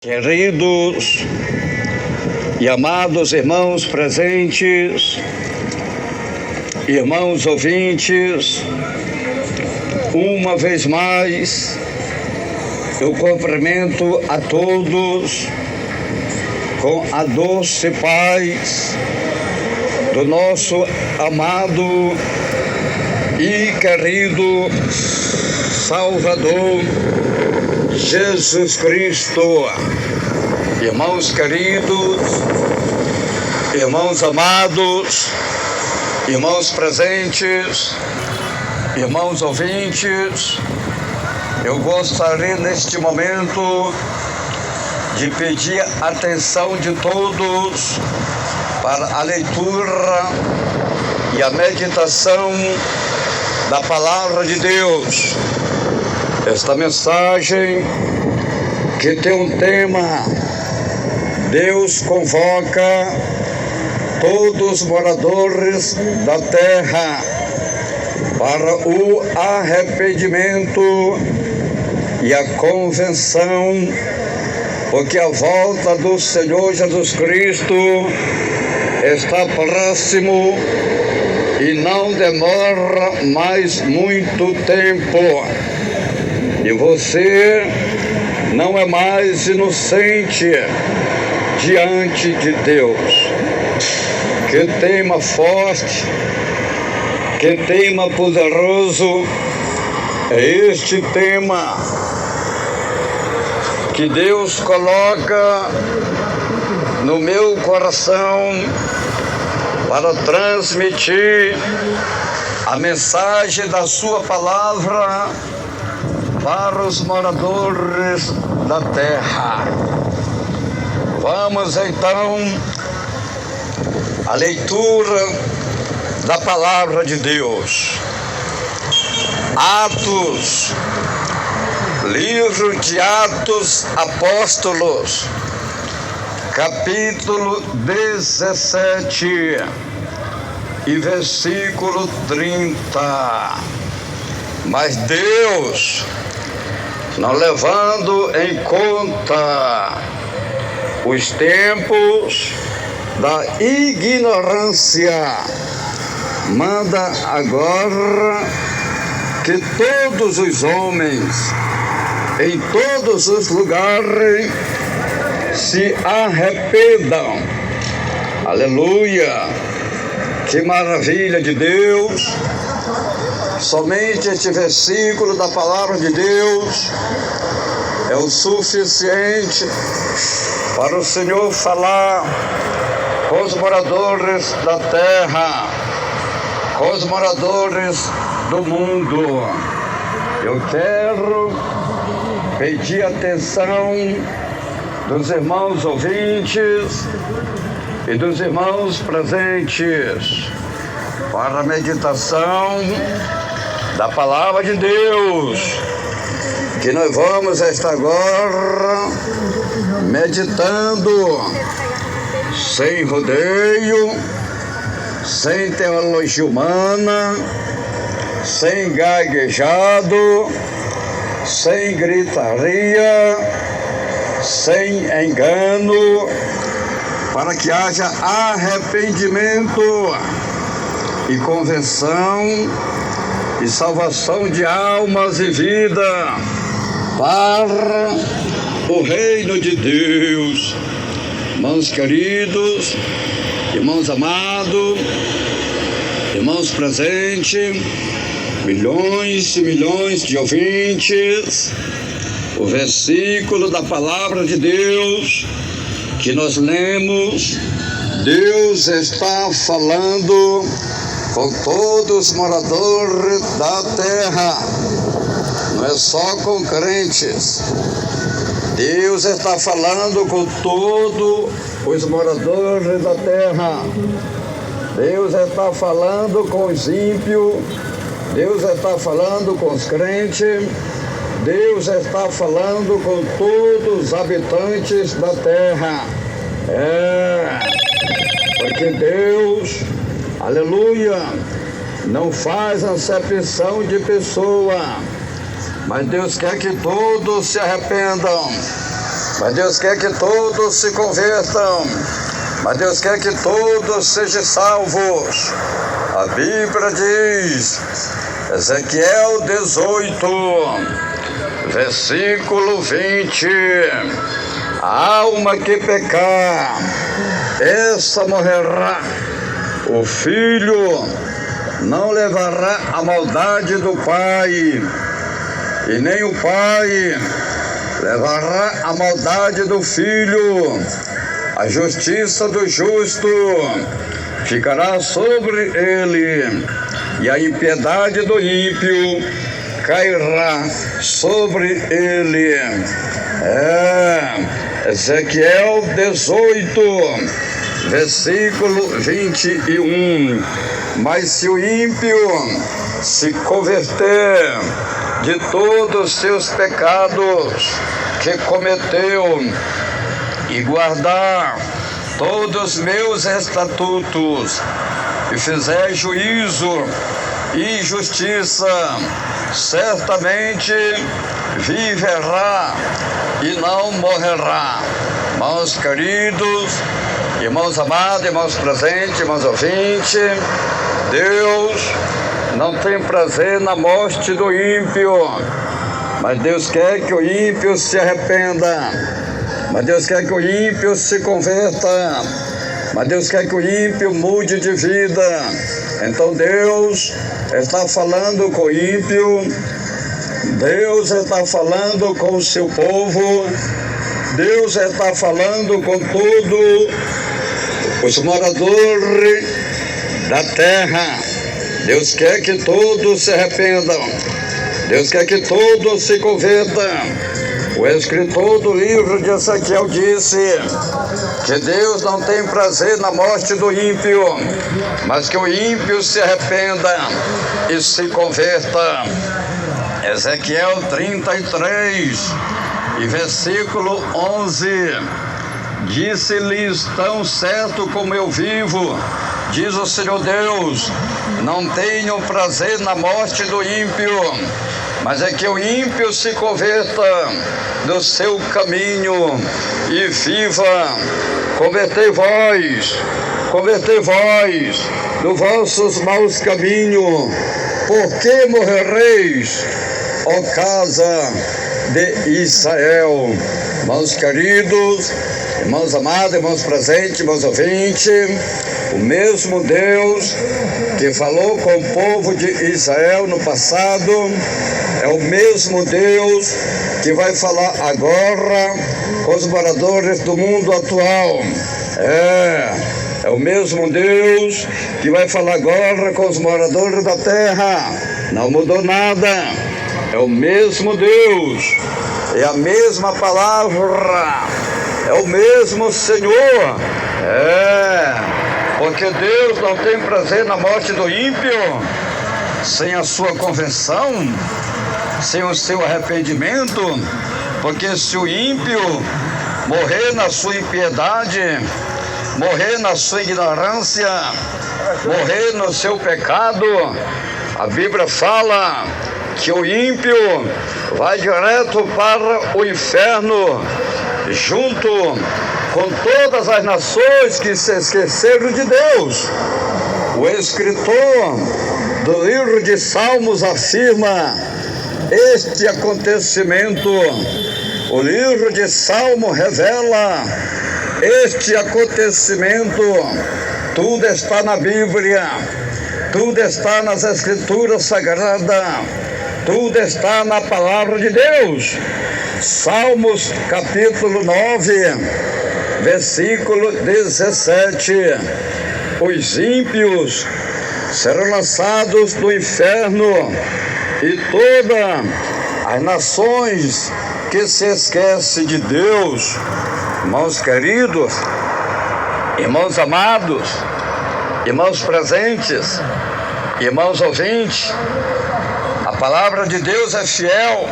Queridos e amados irmãos presentes, irmãos ouvintes, uma vez mais eu cumprimento a todos com a doce paz do nosso amado e querido Salvador Jesus Cristo. Irmãos queridos, irmãos amados, irmãos presentes, irmãos ouvintes, eu gostaria neste momento de pedir a atenção de todos para a leitura e a meditação da Palavra de Deus. Esta mensagem que tem um tema: Deus convoca todos os moradores da terra para o arrependimento e a convenção, porque a volta do Senhor Jesus Cristo está próximo e não demora mais muito tempo. E você não é mais inocente diante de Deus. Que tema forte, que tema poderoso é este tema que Deus coloca no meu coração para transmitir a mensagem da sua palavra para os moradores da terra. Vamos então à leitura da palavra de Deus. Atos, livro de Atos Apóstolos, capítulo 17 e versículo 30. Mas Deus, não levando em conta os tempos da ignorância, manda agora que todos os homens, em todos os lugares, se arrependam. Aleluia! Que maravilha de Deus! Somente este versículo da palavra de Deus é o suficiente para o Senhor falar com os moradores da terra, com os moradores do mundo. Eu quero pedir atenção dos irmãos ouvintes e dos irmãos presentes para a meditação da palavra de Deus, que nós vamos estar agora meditando sem rodeio, sem teologia humana, sem gaguejado, sem gritaria, sem engano, para que haja arrependimento e conversão e salvação de almas e vida para o reino de Deus. Irmãos queridos, irmãos amados, irmãos presentes, milhões e milhões de ouvintes, o versículo da palavra de Deus que nós lemos, Deus está falando com todos os moradores da terra, não é só com crentes. Deus está falando com todos os moradores da terra. Deus está falando com os ímpios. Deus está falando com os crentes. Deus está falando com todos os habitantes da terra. Porque Deus, aleluia, não faz acepção de pessoa, mas Deus quer que todos se arrependam. Mas Deus quer que todos se convertam. Mas Deus quer que todos sejam salvos. A Bíblia diz, Ezequiel 18, versículo 20, a alma que pecar, essa morrerá. O filho não levará a maldade do pai, e nem o pai levará a maldade do filho. A justiça do justo ficará sobre ele, e a impiedade do ímpio cairá sobre ele. Ezequiel 18, versículo 21. Mas se o ímpio se converter de todos os seus pecados que cometeu e guardar todos os meus estatutos e fizer juízo e justiça, certamente viverá e não morrerá. Irmãos queridos, irmãos amados, irmãos presentes, irmãos ouvintes, Deus não tem prazer na morte do ímpio, mas Deus quer que o ímpio se arrependa. Mas Deus quer que o ímpio se converta. Mas Deus quer que o ímpio mude de vida. Então Deus está falando com o ímpio. Deus está falando com o seu povo. Deus está falando com todos os moradores da terra. Deus quer que todos se arrependam. Deus quer que todos se convertam. O escritor do livro de Ezequiel disse que Deus não tem prazer na morte do ímpio, mas que o ímpio se arrependa e se converta. Ezequiel 33, e versículo 11, disse-lhes: tão certo como eu vivo, diz o Senhor Deus, não tenho prazer na morte do ímpio, mas é que o ímpio se converta do seu caminho e viva. Convertei vós dos vossos maus caminhos, porque morrereis, ó casa de Israel. Irmãos queridos, irmãos amados, irmãos presentes, irmãos ouvintes, o mesmo Deus que falou com o povo de Israel no passado é o mesmo Deus que vai falar agora com os moradores do mundo atual. É o mesmo Deus que vai falar agora com os moradores da terra. Não mudou nada. É o mesmo Deus. É a mesma palavra. É o mesmo Senhor. Porque Deus não tem prazer na morte do ímpio sem a sua conversão, sem o seu arrependimento. Porque se o ímpio morrer na sua impiedade, morrer na sua ignorância, morrer no seu pecado, a Bíblia fala que o ímpio vai direto para o inferno, junto com todas as nações que se esqueceram de Deus. O escritor do livro de Salmos afirma este acontecimento. O livro de Salmos revela este acontecimento. Tudo está na Bíblia, tudo está nas Escrituras Sagradas, tudo está na Palavra de Deus. Salmos capítulo 9, versículo 17. Os ímpios serão lançados no inferno, e todas as nações que se esquecem de Deus. Irmãos queridos, irmãos amados, irmãos presentes, irmãos ouvintes, a palavra de Deus é fiel,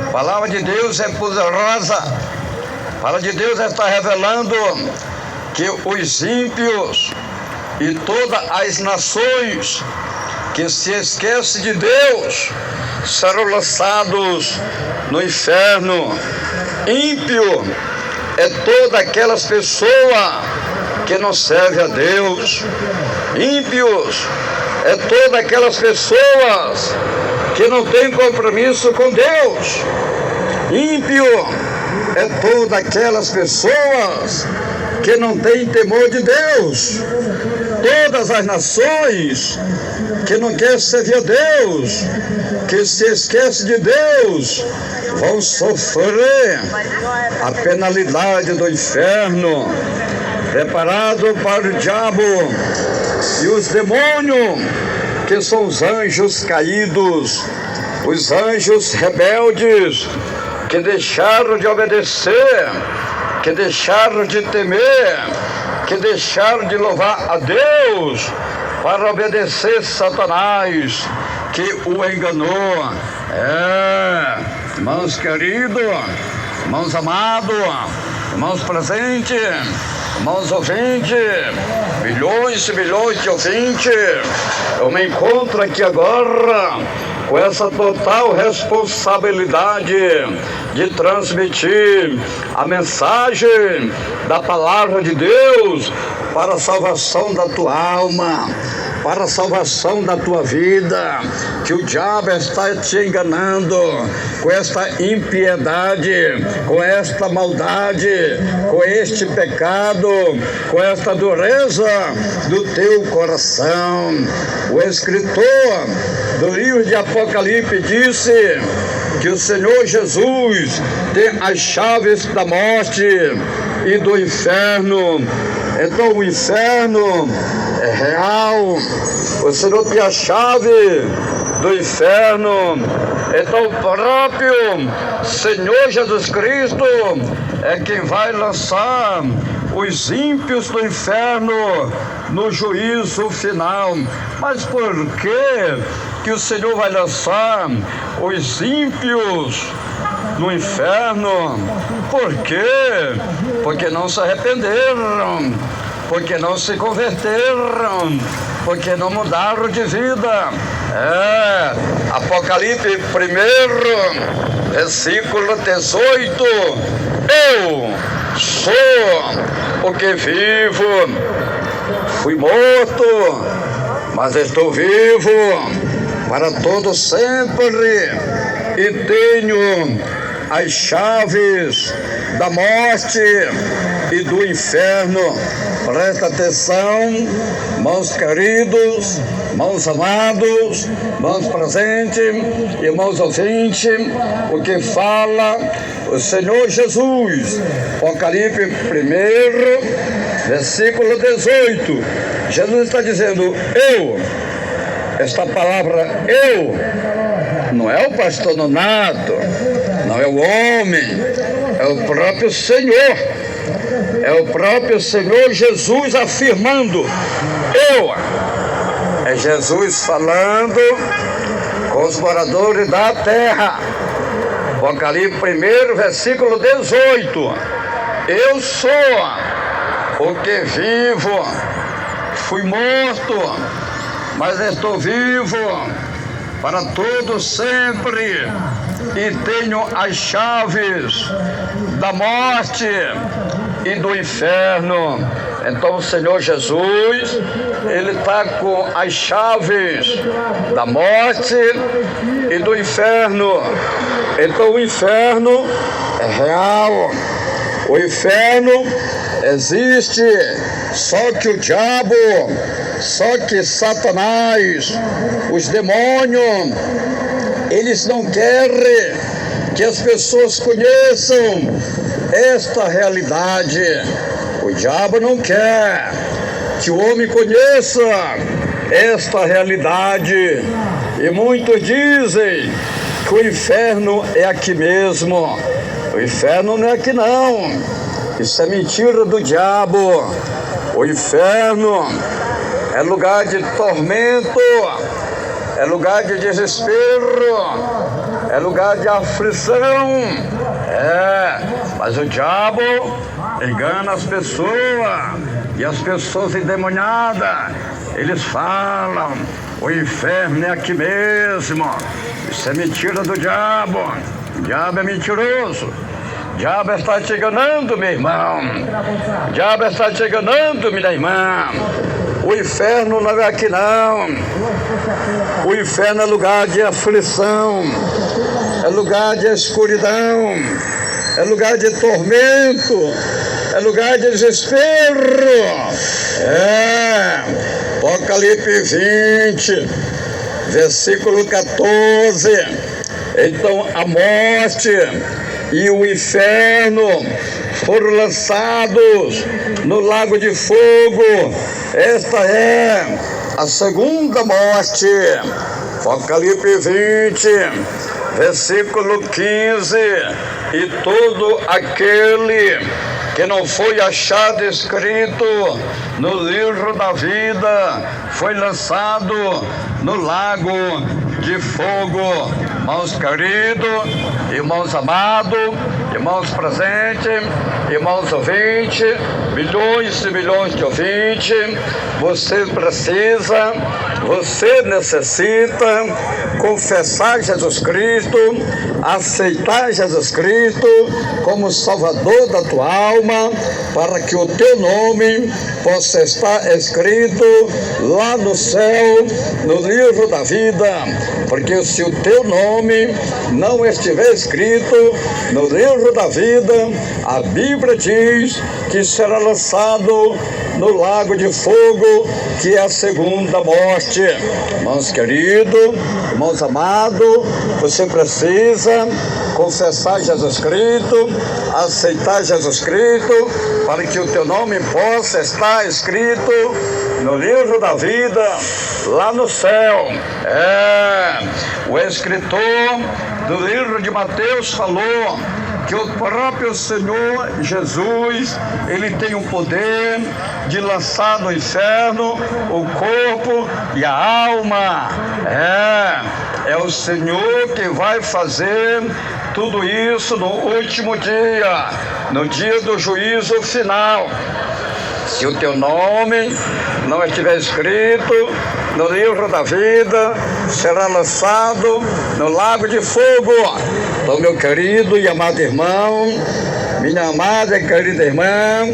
a palavra de Deus é poderosa, a palavra de Deus está revelando que os ímpios e todas as nações que se esquecem de Deus serão lançados no inferno. Ímpio é toda aquelas pessoas que não servem a Deus. Ímpios é todas aquelas pessoas que não têm compromisso com Deus. Ímpio é todas aquelas pessoas que não têm temor de Deus. Todas as nações que não querem servir a Deus, que se esquecem de Deus, vão sofrer a penalidade do inferno preparado para o diabo e os demônios, que são os anjos caídos, os anjos rebeldes, que deixaram de obedecer, que deixaram de temer, que deixaram de louvar a Deus para obedecer Satanás, que o enganou. Irmãos queridos, irmãos amados, irmãos presentes, irmãos ouvintes, milhões e milhões de ouvintes, eu me encontro aqui agora com essa total responsabilidade de transmitir a mensagem da palavra de Deus para a salvação da tua alma, para a salvação da tua vida, que o diabo está te enganando com esta impiedade, com esta maldade, com este pecado, com esta dureza do teu coração. O escritor do livro de Apocalipse disse que o Senhor Jesus tem as chaves da morte e do inferno. Então o inferno é real. O Senhor tem a chave do inferno. Então o próprio Senhor Jesus Cristo é quem vai lançar os ímpios do inferno no juízo final. Mas por que o Senhor vai lançar os ímpios no inferno? Por quê? Porque não se arrependeram, porque não se converteram, porque não mudaram de vida. Apocalipse 1, versículo 18. Eu sou o que vivo, fui morto, mas estou vivo para todo sempre e tenho as chaves da morte e do inferno. Presta atenção, irmãos queridos, irmãos amados, irmãos presentes, irmãos ouvintes, o que fala o Senhor Jesus. Apocalipse 1, versículo 18. Jesus está dizendo, eu. Esta palavra eu não é o pastor Nonato, não é o homem, é o próprio Senhor. É o próprio Senhor Jesus afirmando, eu. É Jesus falando com os moradores da terra. Apocalipse 1, versículo 18. Eu sou o que vivo, fui morto, mas estou vivo para todo sempre e tenho as chaves da morte e do inferno. Então o Senhor Jesus, Ele está com as chaves da morte e do inferno. Então o inferno é real, o inferno existe, só que o diabo, só que Satanás, os demônios, eles não querem que as pessoas conheçam esta realidade. O diabo não quer que o homem conheça esta realidade. E muitos dizem que o inferno é aqui mesmo. O inferno não é aqui não. Isso é mentira do diabo. O inferno é lugar de tormento, é lugar de desespero, é lugar de aflição. Mas o diabo engana as pessoas, e as pessoas endemoniadas, eles falam, o inferno é aqui mesmo. Isso é mentira do diabo. O diabo é mentiroso. Diabo está te enganando, meu irmão. Diabo está te enganando, minha irmã. O inferno não é aqui não. O inferno é lugar de aflição, é lugar de escuridão, é lugar de tormento, é lugar de desespero. Apocalipse 20, versículo 14. Então a morte e o inferno foram lançados no lago de fogo. Esta é a segunda morte. Apocalipse 20, versículo 15. E todo aquele que não foi achado escrito no livro da vida foi lançado no lago de fogo. Irmãos queridos, irmãos amados, irmãos presentes, irmãos ouvintes, milhões e milhões de ouvintes, você precisa, você necessita confessar Jesus Cristo, aceitar Jesus Cristo como Salvador da tua alma, para que o teu nome possa estar escrito lá no céu, no livro da vida. Porque se o teu nome não estiver escrito no livro da vida, a Bíblia diz que será lançado no lago de fogo, que é a segunda morte. Irmãos queridos, irmãos amados, você precisa confessar Jesus Cristo, aceitar Jesus Cristo, para que o teu nome possa estar escrito no livro da vida, lá no céu. O escritor do livro de Mateus falou que o próprio Senhor Jesus, ele tem o poder de lançar no inferno o corpo e a alma. É o Senhor que vai fazer tudo isso no último dia, no dia do juízo final. Se o teu nome não estiver escrito no livro da vida, será lançado no lago de fogo. Então, meu querido e amado irmão, minha amada e querida irmã,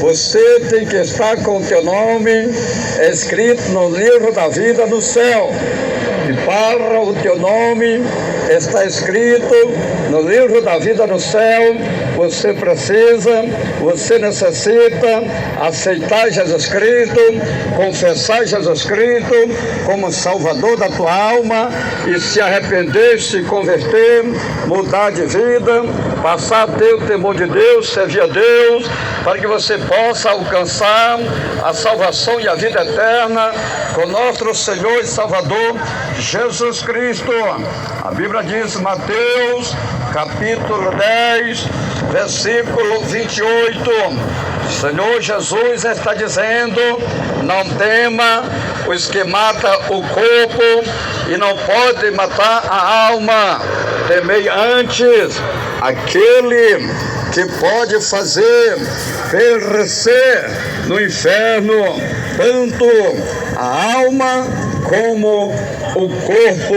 você tem que estar com o teu nome escrito no livro da vida no céu. E para o teu nome está escrito no livro da vida no céu, você precisa, você necessita aceitar Jesus Cristo, confessar Jesus Cristo como Salvador da tua alma e se arrepender, se converter, mudar de vida, passar a ter o temor de Deus, servir a Deus, para que você possa alcançar a salvação e a vida eterna com nosso Senhor e Salvador Jesus Cristo. A Bíblia diz, Mateus, capítulo 10, versículo 28, o Senhor Jesus está dizendo, não tema os que matam o corpo e não podem matar a alma, temei antes aquele que pode fazer perecer no inferno tanto a alma como o corpo.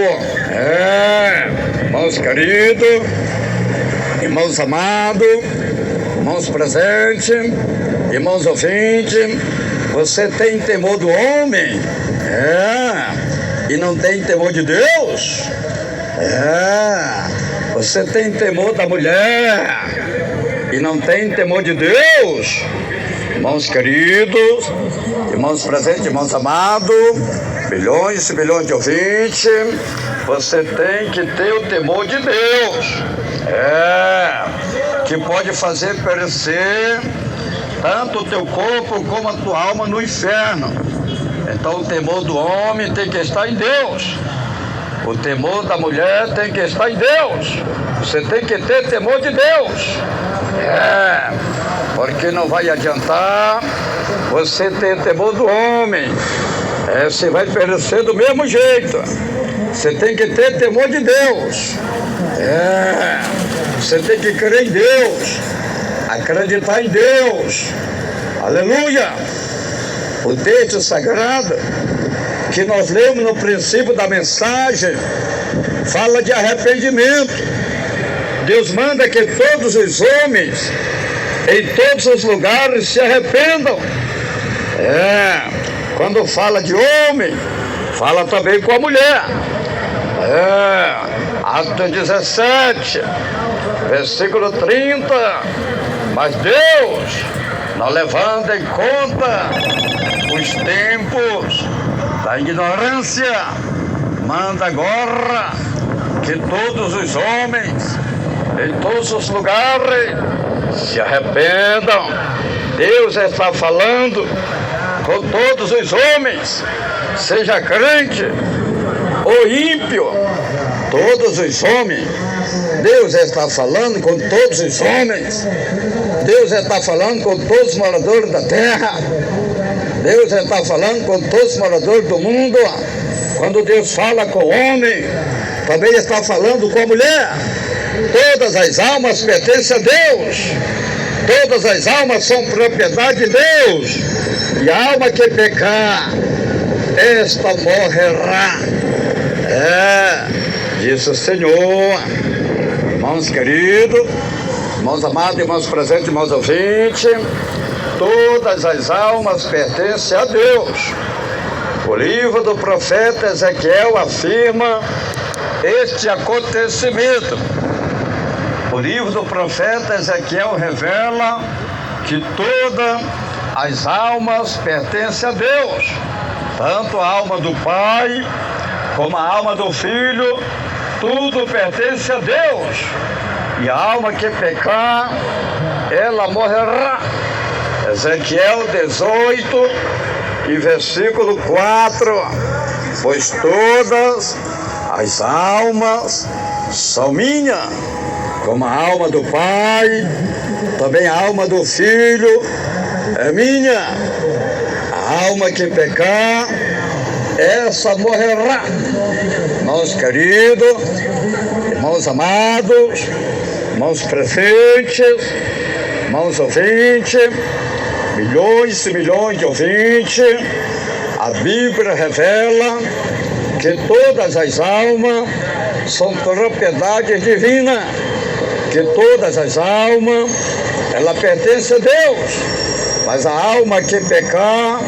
Irmãos queridos, irmãos amados, irmãos presentes, irmãos ouvintes, você tem temor do homem? E não tem temor de Deus? Você tem temor da mulher e não tem temor de Deus? Irmãos queridos, irmãos presentes, irmãos amados, milhões e milhões de ouvintes, você tem que ter o temor de Deus, que pode fazer perecer tanto o teu corpo como a tua alma no inferno. Então o temor do homem tem que estar em Deus, o temor da mulher tem que estar em Deus, você tem que ter temor de Deus, porque não vai adiantar você ter temor do homem, você vai perecer do mesmo jeito. Você tem que ter temor de Deus, você tem que crer em Deus, acreditar em Deus, aleluia. O texto sagrado que nós lemos no princípio da mensagem fala de arrependimento. Deus manda que todos os homens, em todos os lugares, se arrependam. Quando fala de homem, fala também com a mulher. Atos 17, versículo 30. Mas Deus, não levando em conta os tempos da ignorância, manda agora que todos os homens, em todos os lugares, se arrependam. Deus está falando com todos os homens, seja crente ou ímpio, todos os homens. Deus está falando com todos os homens. Deus está falando com todos os moradores da terra. Deus está falando com todos os moradores do mundo. Quando Deus fala com o homem, também está falando com a mulher. Todas as almas pertencem a Deus. Todas as almas são propriedade de Deus. E a alma que pecar, esta morrerá. Disse o Senhor. Irmãos queridos, irmãos amados, irmãos presentes, irmãos ouvintes, todas as almas pertencem a Deus. O livro do profeta Ezequiel afirma este acontecimento. O livro do profeta Ezequiel revela que todas as almas pertencem a Deus, tanto a alma do Pai como a alma do Filho, tudo pertence a Deus. E a alma que pecar, ela morrerá. Ezequiel 18 e versículo 4. Pois todas as almas são minhas, como a alma do Pai, também a alma do Filho é minha. A alma que pecar, essa morrerá. Irmãos queridos, irmãos amados, irmãos presentes, irmãos ouvintes, milhões e milhões de ouvintes, a Bíblia revela que todas as almas são propriedades divinas, que todas as almas, ela pertence a Deus, mas a alma que pecar,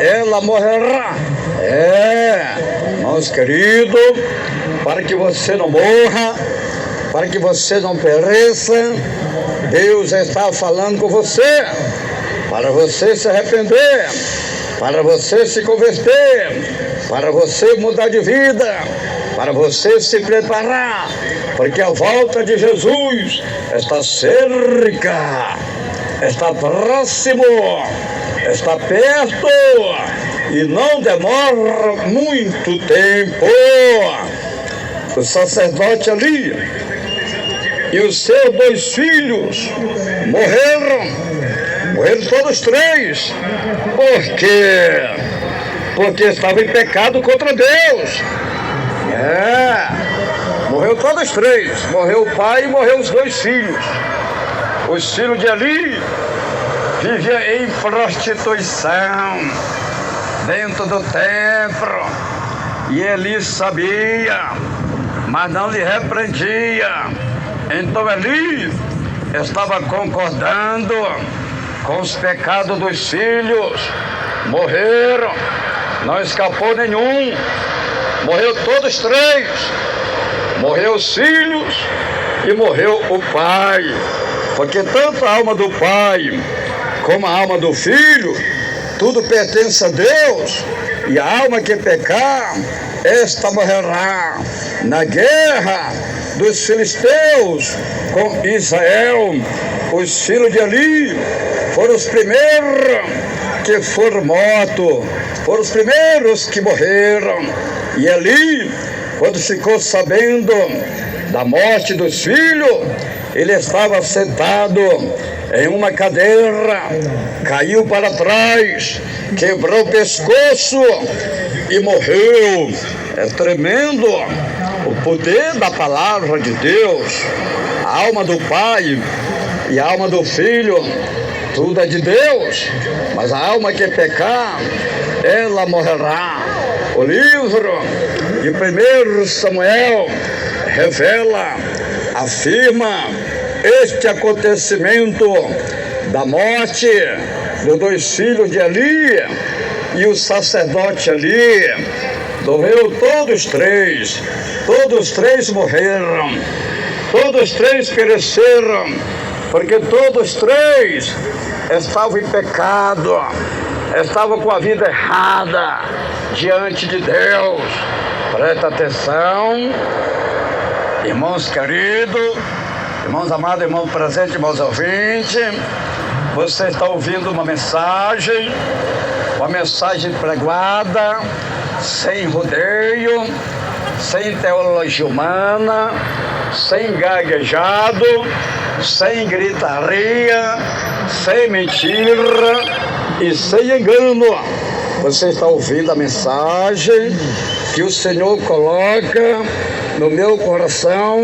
ela morrerá. Irmãos queridos, para que você não morra, para que você não pereça, Deus está falando com você, para você se arrepender, para você se converter, para você mudar de vida, para você se preparar, porque a volta de Jesus está cerca, está próximo, está perto e não demora muito tempo. O sacerdote ali e os seus 2 filhos morreram todos 3. Por quê? Porque estavam em pecado contra Deus. Morreu todos 3. Morreu o pai e morreu os 2 filhos. Os filhos de Eli viviam em prostituição dentro do templo. E Eli sabia, mas não lhe repreendia. Então Eli estava concordando com os pecados dos filhos. Morreram, não escapou nenhum. Morreu todos 3. Morreu os filhos e morreu o pai. Porque tanto a alma do pai como a alma do filho, tudo pertence a Deus. E a alma que pecar, esta morrerá. Na guerra dos filisteus com Israel, os filhos de Eli foram os primeiros que foram mortos, foram os primeiros que morreram. E Eli, quando ficou sabendo da morte dos filhos, ele estava sentado em uma cadeira, caiu para trás, quebrou o pescoço e morreu. É tremendo o poder da palavra de Deus. A alma do Pai e a alma do Filho, tudo é de Deus, mas a alma que pecar, ela morrerá. O livro de 1 Samuel revela afirma este acontecimento da morte dos 2 filhos de Eli e o sacerdote Eli. Morreu todos 3 morreram, todos 3 pereceram, porque todos 3 estavam em pecado, estavam com a vida errada diante de Deus. Presta atenção, irmãos queridos, irmãos amados, irmãos presentes, irmãos ouvintes. Você está ouvindo uma mensagem pregada, sem rodeio, sem teologia humana, sem gaguejado, sem gritaria, sem mentira e sem engano. Você está ouvindo a mensagem que o Senhor coloca no meu coração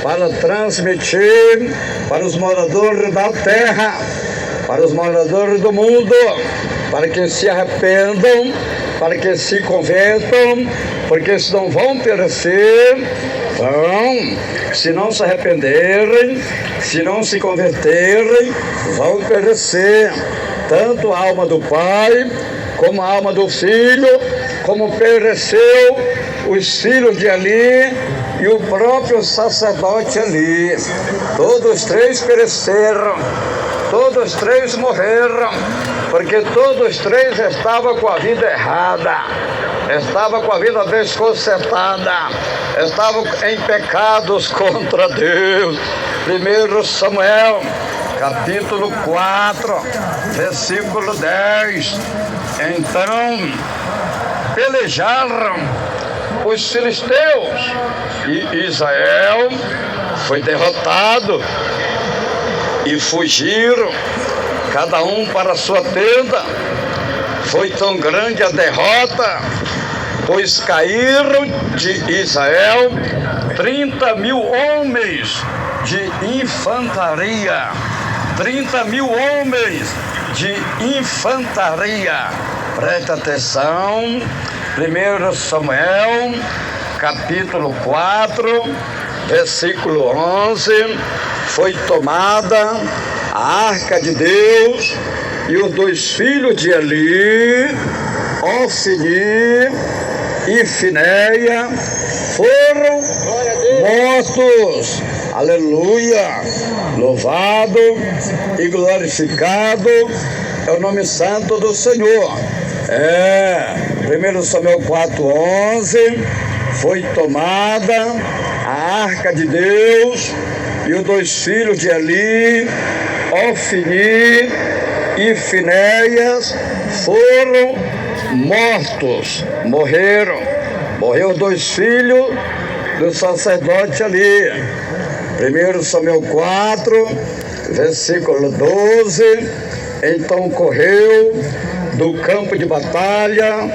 para transmitir para os moradores da terra, para os moradores do mundo, para que se arrependam, para que se convertam, porque se não vão perecer, se não se arrependerem, se não se converterem, vão perecer, tanto a alma do Pai, como a alma do Filho, como pereceu os filhos de Eli e o próprio sacerdote Eli. Todos 3 pereceram, todos 3 morreram, porque todos 3 estavam com a vida errada, estavam com a vida desconcertada, estavam em pecados contra Deus. 1 Samuel, capítulo 4, versículo 10. Então pelejaram os filisteus e Israel foi derrotado e fugiram, cada um para a sua tenda. Foi tão grande a derrota, pois caíram de Israel 30.000 homens de infantaria. 30.000 homens de infantaria. Presta atenção, 1 Samuel, capítulo 4, versículo 11, foi tomada a arca de Deus e os 2 filhos de Eli, Ofni e Finéia, foram mortos. Aleluia! Louvado e glorificado é o nome santo do Senhor. 1 Samuel 4:11, foi tomada a arca de Deus e os 2 filhos de Eli, Ofni e Finéias, foram mortos, morreu os 2 filhos do sacerdote Eli. 1 Samuel 4, versículo 12, então correu do campo de batalha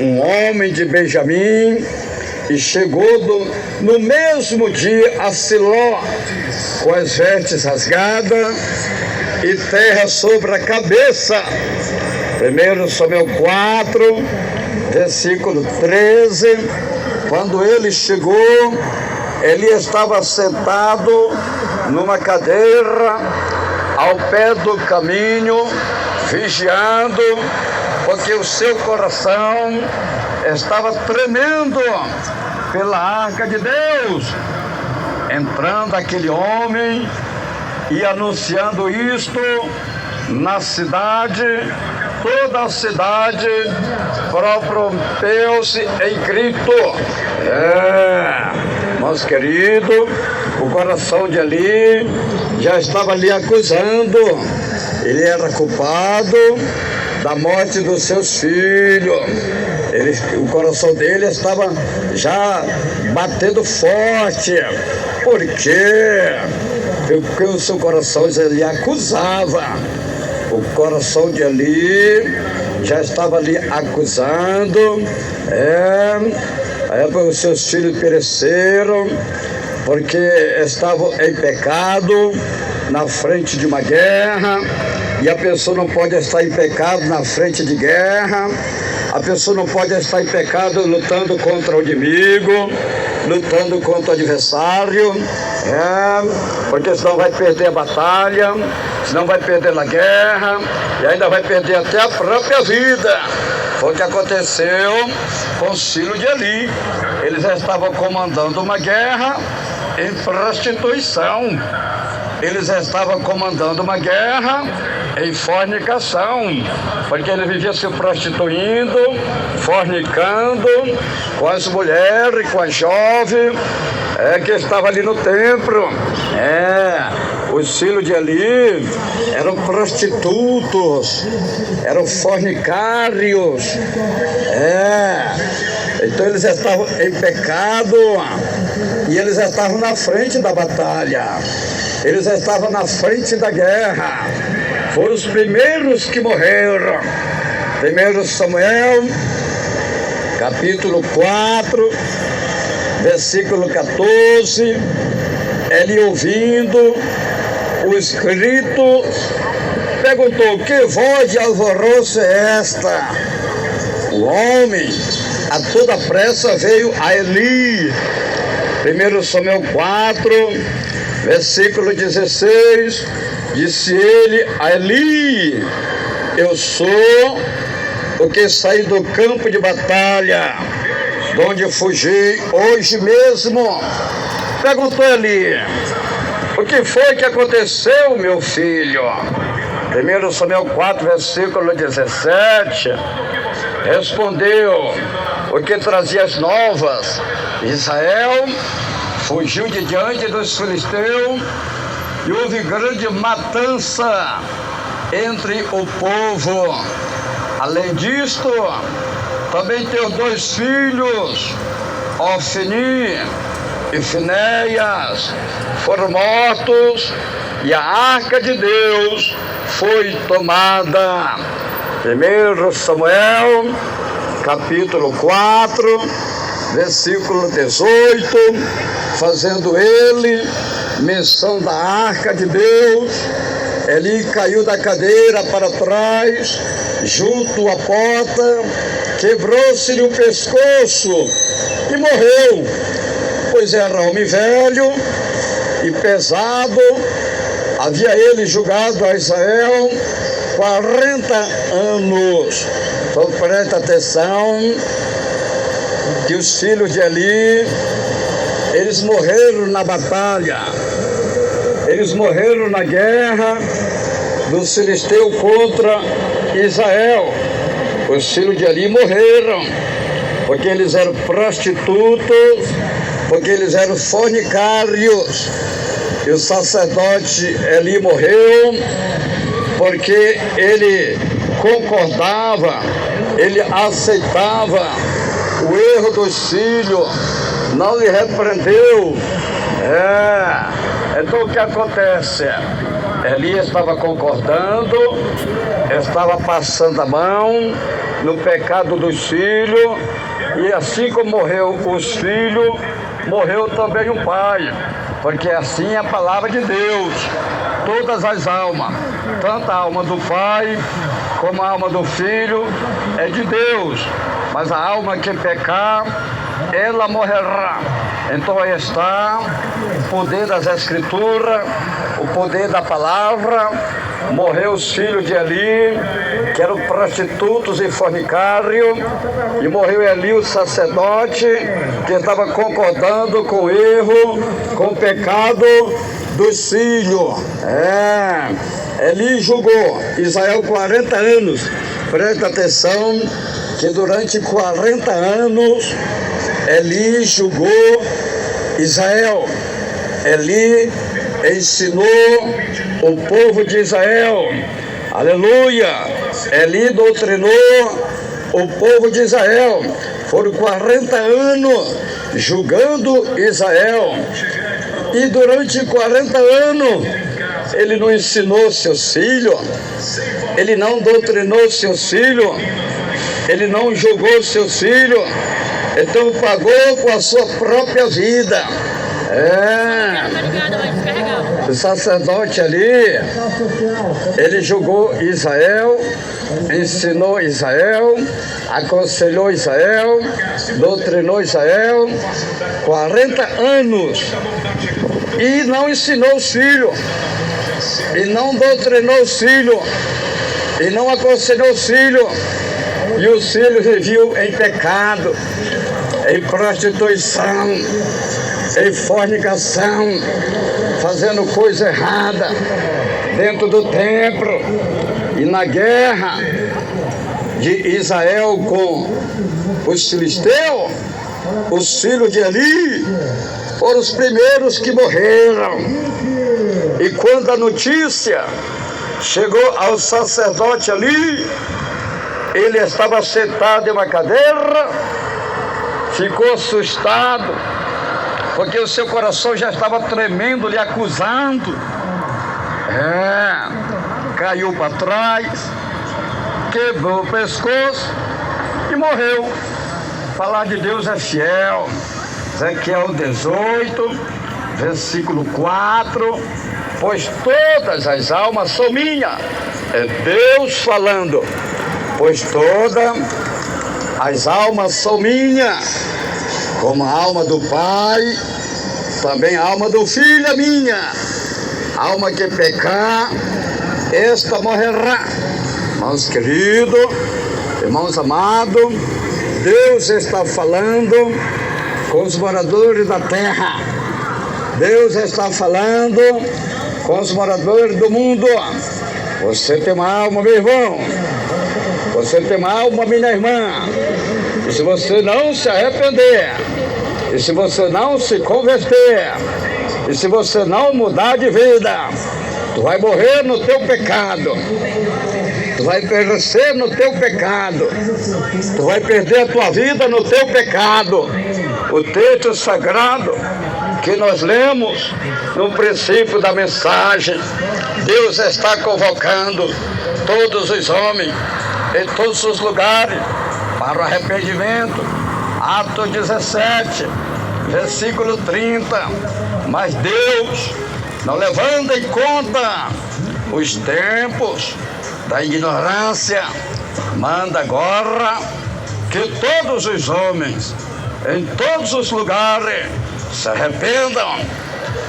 um homem de Benjamim e chegou no mesmo dia a Siló, com as vestes rasgadas e terra sobre a cabeça. 1 Samuel 4, versículo 13, quando ele chegou, ele estava sentado numa cadeira ao pé do caminho, vigiando, porque o seu coração estava tremendo pela arca de Deus. Entrando aquele homem e anunciando isto na cidade, toda a cidade prompeu-se em grito. Irmãos queridos, o coração de Eli já estava ali acusando. Ele era culpado da morte dos seus filhos. O coração dele estava já batendo forte. Por quê? Porque o seu coração ele acusava. O coração de Eli já estava ali acusando. Os seus filhos pereceram porque estavam em pecado na frente de uma guerra, e a pessoa não pode estar em pecado na frente de guerra, a pessoa não pode estar em pecado lutando contra o inimigo, lutando contra o adversário, Porque senão vai perder a batalha, senão vai perder a guerra e ainda vai perder até a própria vida. Foi o que aconteceu com os filhos de Eli. Eles estavam comandando uma guerra em prostituição. Eles estavam comandando uma guerra em fornicação, porque ele vivia se prostituindo, fornicando com as mulheres, com as jovens que estavam ali no templo. Os filhos de Eli eram prostitutos, eram fornicários. Então eles estavam em pecado e eles estavam na frente da batalha. Eles estavam na frente da guerra. Foram os primeiros que morreram. 1 Samuel, capítulo 4, versículo 14. Ele, ouvindo os gritos, perguntou: que voz de alvoroço é esta? O homem a toda pressa veio a Eli. 1 Samuel 4, versículo 16, disse ele a Eli: eu sou o que saí do campo de batalha, de onde fugi hoje mesmo. Perguntou Eli: o que foi que aconteceu, meu filho? 1 Samuel 4, versículo 17, respondeu: o que trazia as novas? Israel fugiu de diante dos filisteus e houve grande matança entre o povo. Além disto, também teus 2 filhos, Ofni e Finéias, foram mortos e a arca de Deus foi tomada. 1 Samuel, capítulo 4, versículo 18, fazendo ele menção da arca de Deus, Eli caiu da cadeira para trás, junto à porta, quebrou-se-lhe o pescoço e morreu, pois era homem velho e pesado. Havia ele julgado a Israel 40 anos. Então presta atenção que os filhos de Eli, eles morreram na batalha, eles morreram na guerra dos filisteus contra Israel. Os filhos de Eli morreram porque eles eram prostitutos, porque eles eram fornicários. E o sacerdote Eli morreu porque ele concordava, ele aceitava o erro dos filhos, não lhe repreendeu. Então o que acontece? Eli estava concordando, estava passando a mão no pecado dos filhos, e assim como morreu os filhos, morreu também o pai, porque assim é a palavra de Deus. Todas as almas, tanto a alma do pai como a alma do filho, é de Deus, mas a alma que pecar, ela morrerá. Então aí está o poder das Escrituras, o poder da palavra. Morreu os filhos de Eli, que eram prostitutos e fornicários, e morreu Eli, o sacerdote, que estava concordando com o erro, com o pecado dos filhos. Eli julgou Israel 40 anos. Presta atenção que durante 40 anos Eli julgou Israel. Eli ensinou o povo de Israel. Aleluia! Eli doutrinou o povo de Israel. Foram 40 anos julgando Israel. E durante 40 anos ele não ensinou seus filhos, ele não doutrinou seus filhos, ele não julgou seus filhos. Então pagou com a sua própria vida. O sacerdote ali, ele julgou Israel, ensinou Israel, aconselhou Israel, doutrinou Israel, 40 anos. e não ensinou os filhos, e não doutrinou os filhos, e não aconselhou os filhos, e os filhos viviam em pecado, em prostituição, em fornicação, fazendo coisa errada dentro do templo. E na guerra de Israel com os filisteus, os filhos de Eli foram os primeiros que morreram. E quando a notícia chegou ao sacerdote Ali, ele estava sentado em uma cadeira, ficou assustado, porque o seu coração já estava tremendo, lhe acusando. Caiu para trás, quebrou o pescoço e morreu. Falar de Deus é fiel. Ezequiel 18, versículo 4. Pois todas as almas são minhas. É Deus falando. Pois todas as almas são minhas. Como a alma do Pai, também a alma do Filho é minha. Alma que pecar, esta morrerá. Irmãos queridos, irmãos amados, Deus está falando com os moradores da terra. Deus está falando com os moradores do mundo. Você tem uma alma, meu irmão. Você tem uma alma, minha irmã. E se você não se arrepender, e se você não se converter, e se você não mudar de vida, tu vai morrer no teu pecado. Tu vai perecer no teu pecado. Tu vai perder a tua vida no teu pecado. O texto sagrado que nós lemos no princípio da mensagem, Deus está convocando todos os homens em todos os lugares para o arrependimento. Atos 17, versículo 30. Mas Deus, não levando em conta os tempos da ignorância, manda agora que todos os homens, em todos os lugares, se arrependam.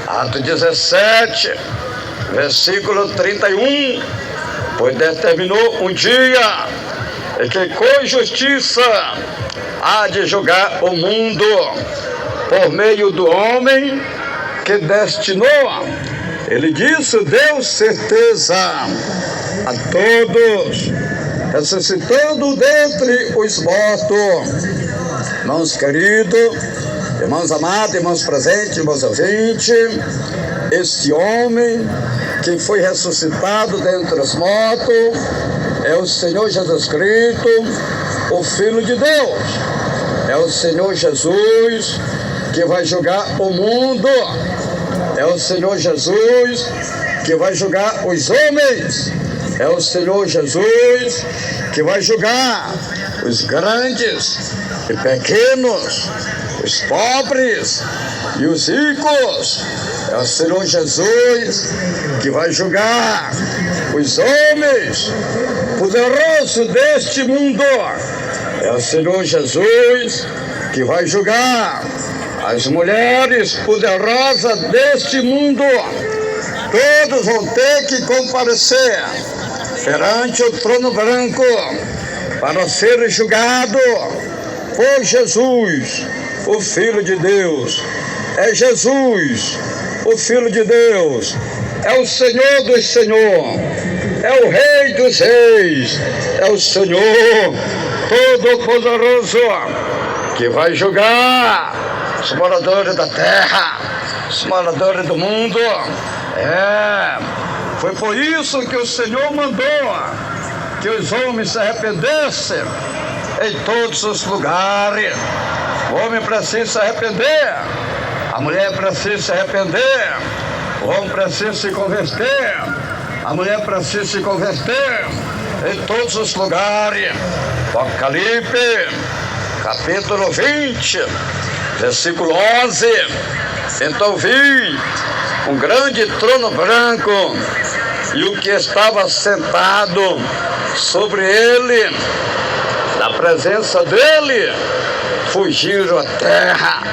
Atos 17, versículo 31. Pois determinou um dia em que com justiça há de julgar o mundo por meio do homem que destinou. Ele disse, deu certeza a todos, ressuscitando dentre os mortos. Irmãos queridos, irmãos amados, irmãos presentes, irmãos ouvintes, esse homem que foi ressuscitado dentre os mortos é o Senhor Jesus Cristo, o Filho de Deus. É o Senhor Jesus que vai julgar o mundo. É o Senhor Jesus que vai julgar os homens. É o Senhor Jesus que vai julgar os grandes e pequenos, os pobres e os ricos. É o Senhor Jesus que vai julgar os homens poderosos deste mundo. É o Senhor Jesus que vai julgar as mulheres poderosas deste mundo. Todos vão ter que comparecer perante o trono branco para serem julgados por Jesus, o Filho de Deus. É Jesus, o Filho de Deus. É o Senhor dos Senhores. É o Rei dos Reis. É o Senhor Todo-Poderoso que vai julgar os moradores da terra, os moradores do mundo. Foi por isso que o Senhor mandou que os homens se arrependessem em todos os lugares. O homem precisa se arrepender, a mulher precisa se arrepender, o homem precisa se converter, a mulher precisa se converter em todos os lugares. Apocalipse, capítulo 20, versículo 11. Então vi um grande trono branco e o que estava sentado sobre ele, da presença dele, fugiram a terra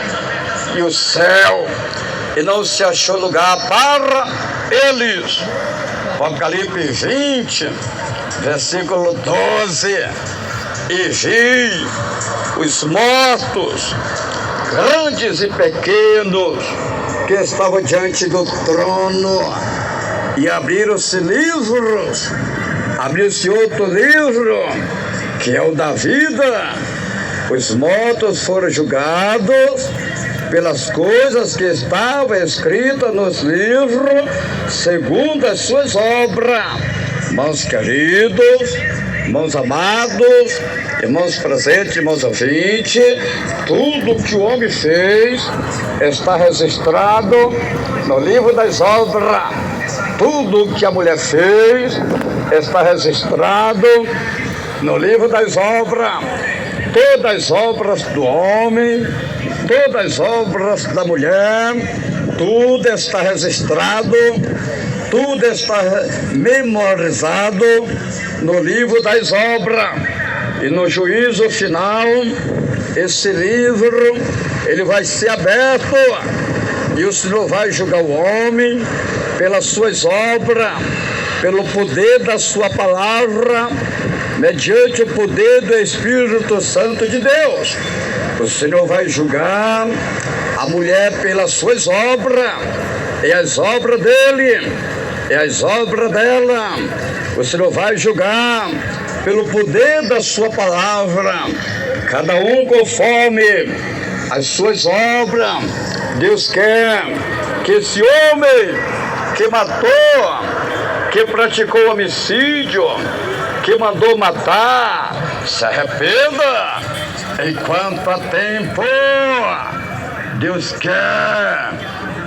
e o céu, e não se achou lugar para eles. Apocalipse 20, versículo 12. E vi os mortos, grandes e pequenos, que estavam diante do trono, e abriram-se livros. Abriu-se outro livro, que é o da vida. Os mortos foram julgados pelas coisas que estavam escritas nos livros, segundo as suas obras. Irmãos queridos, irmãos amados, irmãos presentes, irmãos ouvintes, tudo que o homem fez está registrado no livro das obras. Tudo que a mulher fez está registrado no livro das obras. Todas as obras do homem, todas as obras da mulher, tudo está registrado, tudo está memorizado no livro das obras. E no juízo final, esse livro, ele vai ser aberto, e o Senhor vai julgar o homem pelas suas obras, pelo poder da sua palavra, mediante o poder do Espírito Santo de Deus. O Senhor vai julgar a mulher pelas suas obras, e as obras dele, e as obras dela. O Senhor vai julgar pelo poder da sua palavra, cada um conforme as suas obras. Deus quer que esse homem que matou, que praticou homicídio, que mandou matar, se arrependa enquanto há tempo. Deus quer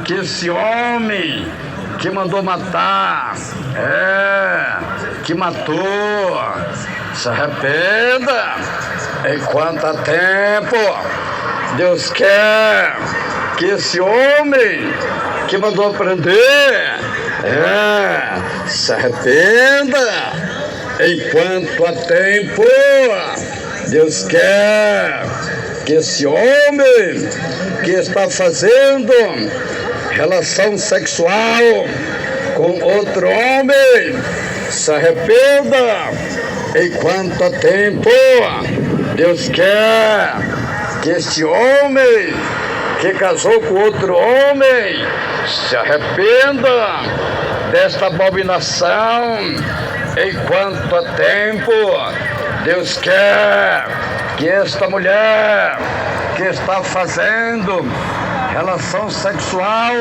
que esse homem que mandou matar, que matou, se arrependa enquanto há tempo. Deus quer que esse homem que mandou prender, se arrependa enquanto há tempo. Deus quer que esse homem que está fazendo relação sexual com outro homem se arrependa enquanto há tempo. Deus quer que este homem que casou com outro homem se arrependa desta abominação enquanto há tempo. Deus quer que esta mulher que está fazendo relação sexual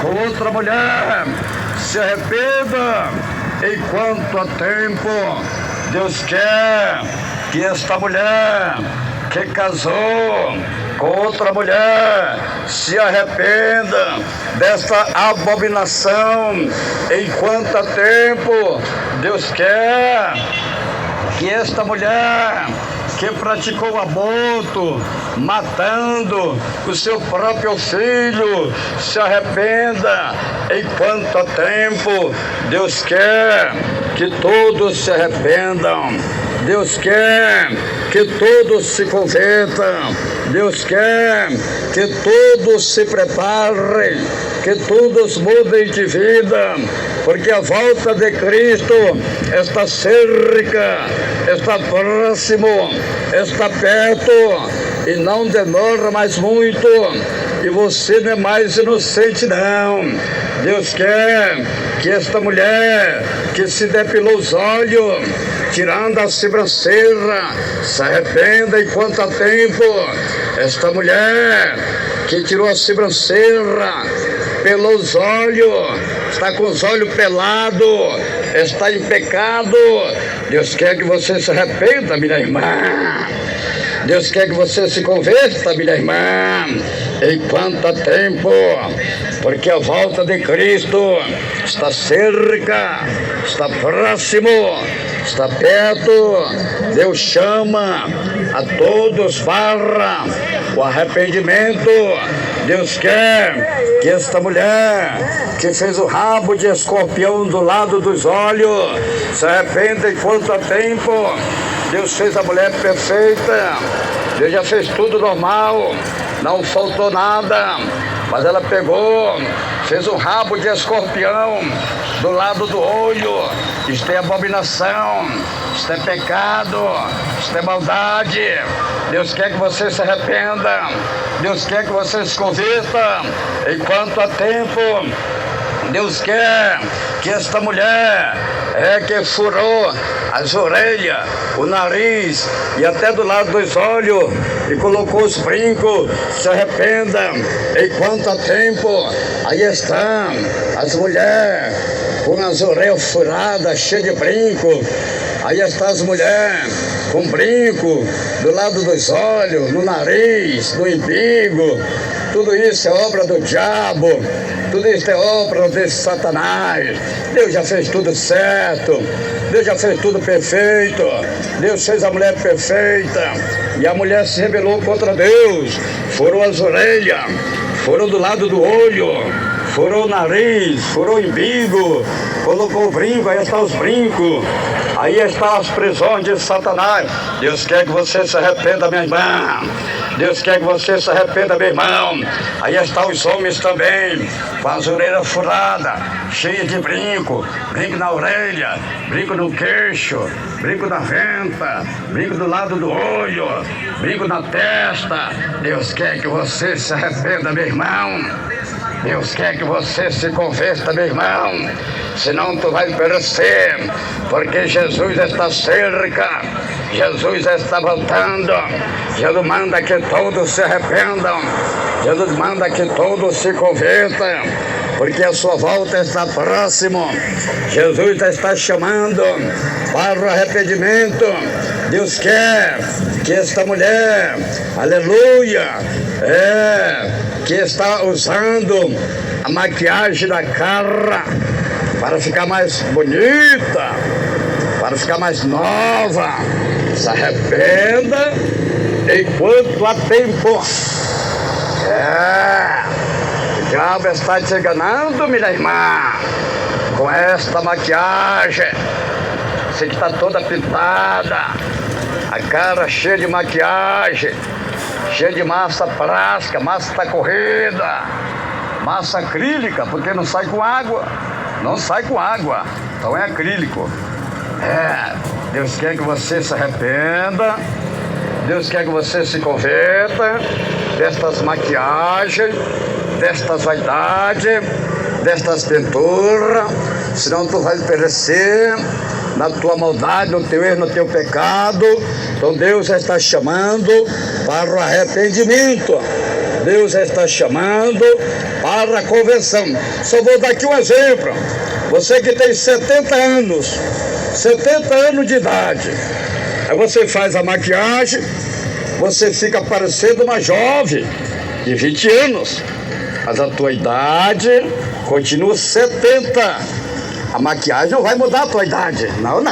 com outra mulher se arrependa enquanto há tempo. Deus quer que esta mulher que casou com outra mulher se arrependa desta abominação enquanto há tempo. Deus quer que esta mulher que praticou aborto, matando o seu próprio filho, se arrependa enquanto há tempo. Deus quer que todos se arrependam. Deus quer que todos se convertam. Deus quer que todos se preparem, que todos mudem de vida, porque a volta de Cristo está cerca, está próximo, está perto e não demora mais muito. E você não é mais inocente, não. Deus quer que esta mulher que se depilou os olhos, tirando a sobrancelha, se arrependa enquanto há tempo. Esta mulher que tirou a sobrancelha, pelou os olhos, está com os olhos pelados, está em pecado. Deus quer que você se arrependa, minha irmã. Deus quer que você se converta, minha irmã, enquanto há tempo, porque a volta de Cristo está cerca, está próximo, está perto. Deus chama a todos para o arrependimento. Deus quer que esta mulher que fez o rabo de escorpião do lado dos olhos se arrependa enquanto há tempo. Deus fez a mulher perfeita, Deus já fez tudo normal, não faltou nada. mas ela pegou, fez um rabo de escorpião do lado do olho. Isto é abominação, isto é pecado, isto é maldade. Deus quer que você se arrependa, Deus quer que você se converta enquanto há tempo. Deus quer que esta mulher que furou as orelhas, o nariz e até do lado dos olhos e colocou os brincos, se arrependa enquanto há tempo. Aí estão as mulheres com as orelhas furadas, cheias de brinco. Aí estão as mulheres com brinco do lado dos olhos, no nariz, no umbigo. Tudo isso é obra do diabo, tudo isso é obra de Satanás. Deus já fez tudo certo, Deus já fez tudo perfeito. Deus fez a mulher perfeita e a mulher se rebelou contra Deus. Furou as orelhas, furou do lado do olho, furou o nariz, furou o umbigo, colocou o brinco, aí estão os brincos. Aí estão as prisões de Satanás. Deus quer que você se arrependa, minha irmã. Deus quer que você se arrependa, meu irmão. Aí estão os homens também, com as orelhas furadas, cheias de brinco. Brinco na orelha, brinco no queixo, brinco na venta, brinco do lado do olho, brinco na testa. Deus quer que você se arrependa, meu irmão. Deus quer que você se converta, meu irmão, senão tu vai perecer, porque Jesus está cerca, Jesus está voltando. Jesus manda que todos se arrependam, Jesus manda que todos se convertam, porque a sua volta está próximo. Jesus está chamando para o arrependimento. Deus quer que esta mulher, aleluia, que está usando a maquiagem da cara para ficar mais bonita, para ficar mais nova, se arrependa enquanto há tempo. O diabo está te enganando, minha irmã, com esta maquiagem. Você que está toda pintada, a cara cheia de maquiagem, cheia de massa plástica, massa corrida, massa acrílica, porque não sai com água, não sai com água, então é acrílico. Deus quer que você se arrependa, Deus quer que você se converta destas maquiagens, destas vaidades, destas pinturas, senão tu vai perecer na tua maldade, no teu erro, no teu pecado. Então Deus está chamando para o arrependimento, Deus está chamando para a conversão. Só vou dar aqui um exemplo. Você que tem 70 anos de idade, aí você faz a maquiagem, você fica parecendo uma jovem de 20 anos, mas a tua idade continua 70. A maquiagem não vai mudar a tua idade, não.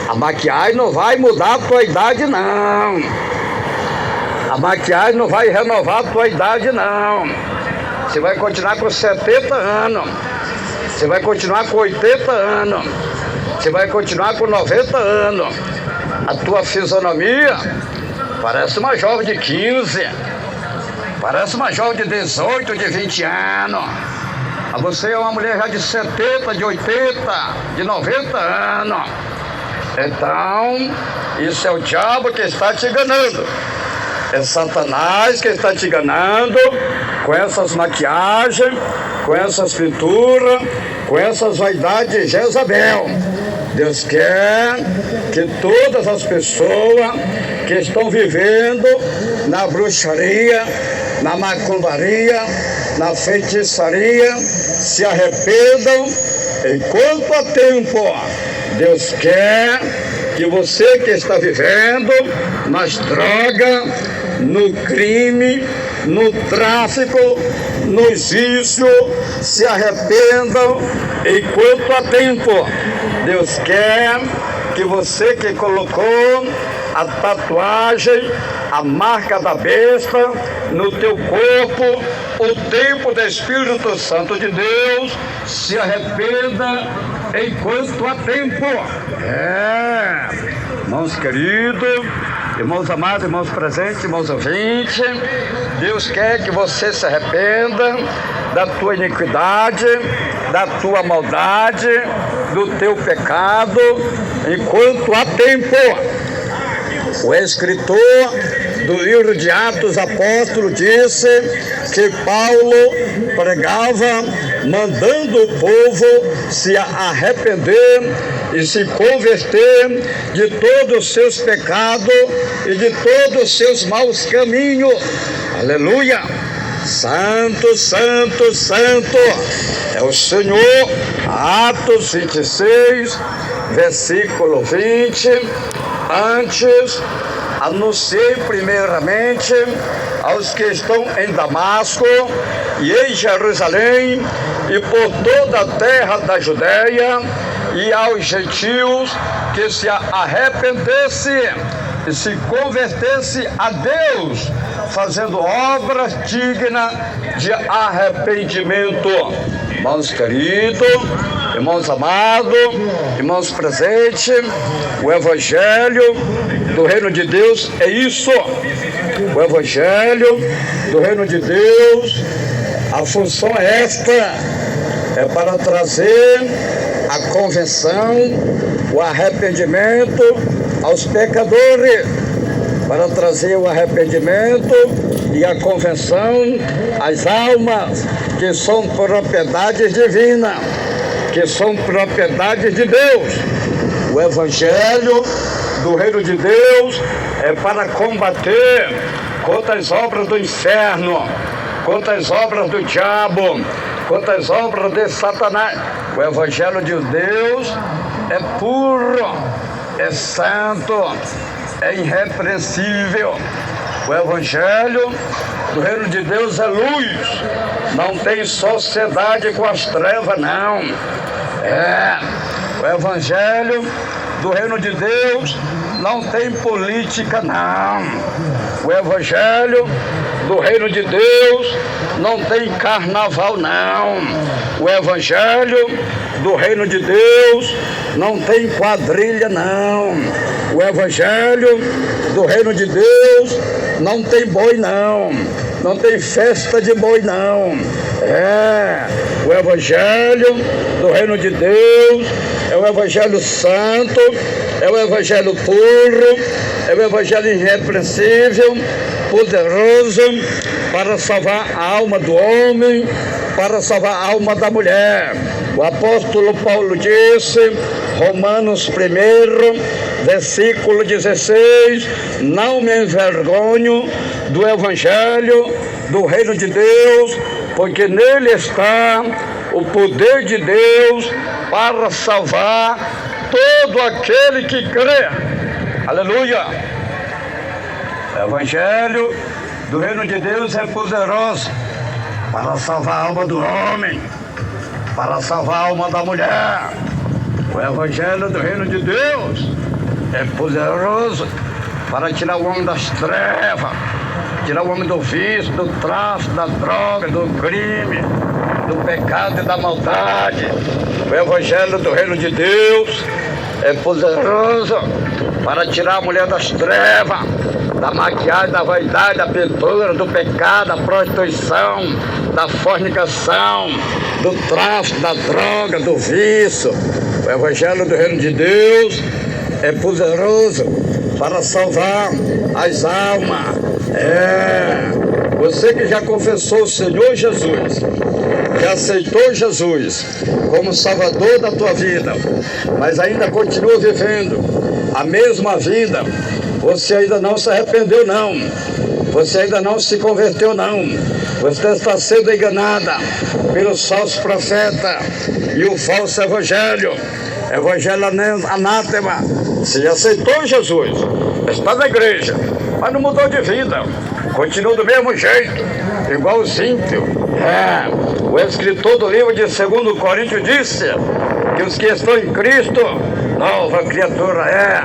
A maquiagem não vai mudar a tua idade, não. A maquiagem não vai renovar a tua idade, não. Você vai continuar com 70 anos. Você vai continuar com 80 anos. Você vai continuar com 90 anos. A tua fisionomia parece uma jovem de 15. Parece uma jovem de 18, de 20 anos. Você é uma mulher já de 70, de 80, de 90 anos. Então, isso é o diabo que está te enganando. É Satanás que está te enganando com essas maquiagens, com essas pinturas, com essas vaidades de Jezabel. Deus quer que todas as pessoas que estão vivendo na bruxaria, na macumbaria, na feitiçaria, se arrependam enquanto há tempo. Deus quer que você que está vivendo nas drogas, no crime, no tráfico, nos vícios, se arrependam enquanto há tempo. Deus quer que você que colocou a tatuagem, a marca da besta no teu corpo, o tempo do Espírito Santo de Deus, se arrependa enquanto há tempo. Irmãos queridos, Irmãos amados, irmãos presentes, irmãos ouvintes, Deus quer que você se arrependa da tua iniquidade, da tua maldade, do teu pecado, enquanto há tempo. O escritor do livro de Atos Apóstolos disse que Paulo pregava mandando o povo se arrepender e se converter de todos os seus pecados e de todos os seus maus caminhos. Aleluia! Santo, santo, santo é o Senhor. Atos 26, versículo 20. Antes, anunciei primeiramente aos que estão em Damasco e em Jerusalém e por toda a terra da Judéia e aos gentios que se arrependessem e se convertessem a Deus, fazendo obras dignas de arrependimento. Irmãos queridos, irmãos amados, irmãos presentes, o Evangelho do Reino de Deus é isso. O Evangelho do Reino de Deus, a função é esta, é para trazer a conversão, o arrependimento aos pecadores, para trazer o arrependimento e a conversão às almas que são propriedades divinas, que são propriedades de Deus. O Evangelho do Reino de Deus é para combater contra as obras do inferno, contra as obras do diabo, contra as obras de Satanás. O Evangelho de Deus é puro, é santo, é irrepreensível. O Evangelho do Reino de Deus é luz, não tem sociedade com as trevas, não. O Evangelho do Reino de Deus não tem política, não. O Evangelho do Reino de Deus não tem carnaval, não. O Evangelho do Reino de Deus não tem quadrilha, não. O Evangelho do Reino de Deus não tem boi, não. Não tem festa de boi, não. O Evangelho do Reino de Deus é o Evangelho santo, é o Evangelho puro, é o Evangelho irrepreensível, poderoso para salvar a alma do homem, para salvar a alma da mulher. O apóstolo Paulo disse, Romanos 1, versículo 16, não me envergonho do Evangelho do Reino de Deus, porque nele está o poder de Deus para salvar todo aquele que crê. Aleluia! O Evangelho do Reino de Deus é poderoso para salvar a alma do homem, para salvar a alma da mulher. O Evangelho do Reino de Deus é poderoso para tirar o homem das trevas, tirar o homem do vício, do tráfico, da droga, do crime, do pecado e da maldade. O Evangelho do Reino de Deus é poderoso para tirar a mulher das trevas, da maquiagem, da vaidade, da pintura, do pecado, da prostituição, da fornicação, do tráfico, da droga, do vício. O Evangelho do Reino de Deus é poderoso para salvar as almas. Você que já confessou o Senhor Jesus, que aceitou Jesus como Salvador da tua vida, mas ainda continua vivendo a mesma vida, você ainda não se arrependeu, não. Você ainda não se converteu, não. Você está sendo enganada pelos falsos profetas e o falso evangelho. Evangelho anátema. Você aceitou Jesus, está na igreja, mas não mudou de vida. Continua do mesmo jeito, igualzinho. O escritor do livro de 2 Coríntios disse que os que estão em Cristo, nova criatura é.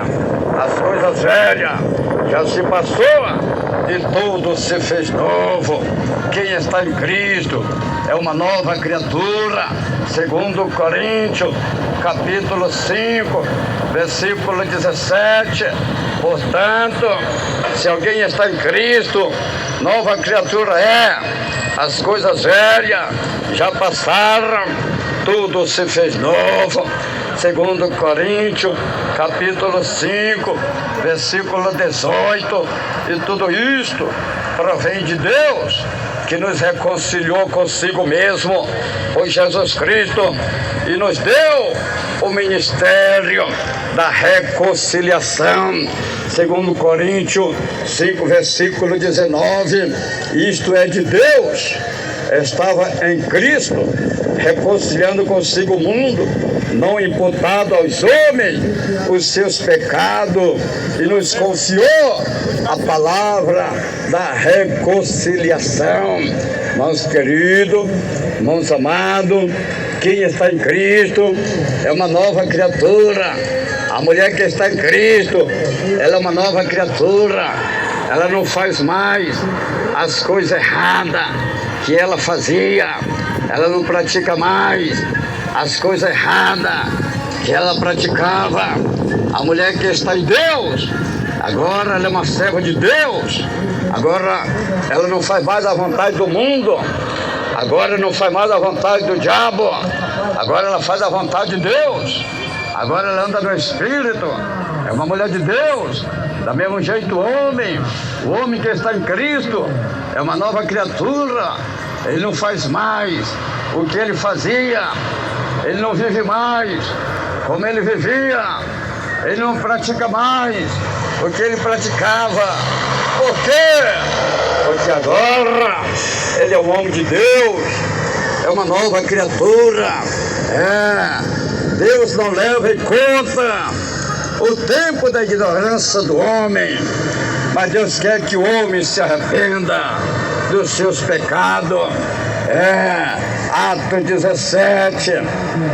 As coisas velhas já se passou e tudo se fez novo. Quem está em Cristo é uma nova criatura. 2 Coríntios, capítulo 5, versículo 17. Portanto, se alguém está em Cristo, nova criatura é. As coisas velhas já passaram, tudo se fez novo. 2 Coríntios, capítulo 5, versículo 18. E tudo isto provém de Deus, que nos reconciliou consigo mesmo por Jesus Cristo e nos deu o ministério da reconciliação. 2 Coríntios 5, versículo 19. Isto é de Deus. Estava em Cristo, reconciliando consigo o mundo, não imputado aos homens os seus pecados, e nos confiou a palavra da reconciliação. Irmãos queridos, irmãos amados, quem está em Cristo é uma nova criatura. A mulher que está em Cristo, ela é uma nova criatura. Ela não faz mais as coisas erradas que ela fazia. Ela não pratica mais as coisas erradas que ela praticava. A mulher que está em Deus, agora ela é uma serva de Deus. Agora ela não faz mais a vontade do mundo. Agora não faz mais a vontade do diabo. Agora ela faz a vontade de Deus. Agora ela anda no Espírito. É uma mulher de Deus. Da mesmo jeito o homem que está em Cristo é uma nova criatura. Ele não faz mais o que ele fazia. Ele não vive mais como ele vivia. Ele não pratica mais o que ele praticava. Por quê? Porque agora ele é um homem de Deus. É uma nova criatura. Deus não leva em conta o tempo da ignorância do homem, mas Deus quer que o homem se arrependa dos seus pecados. Atos 17,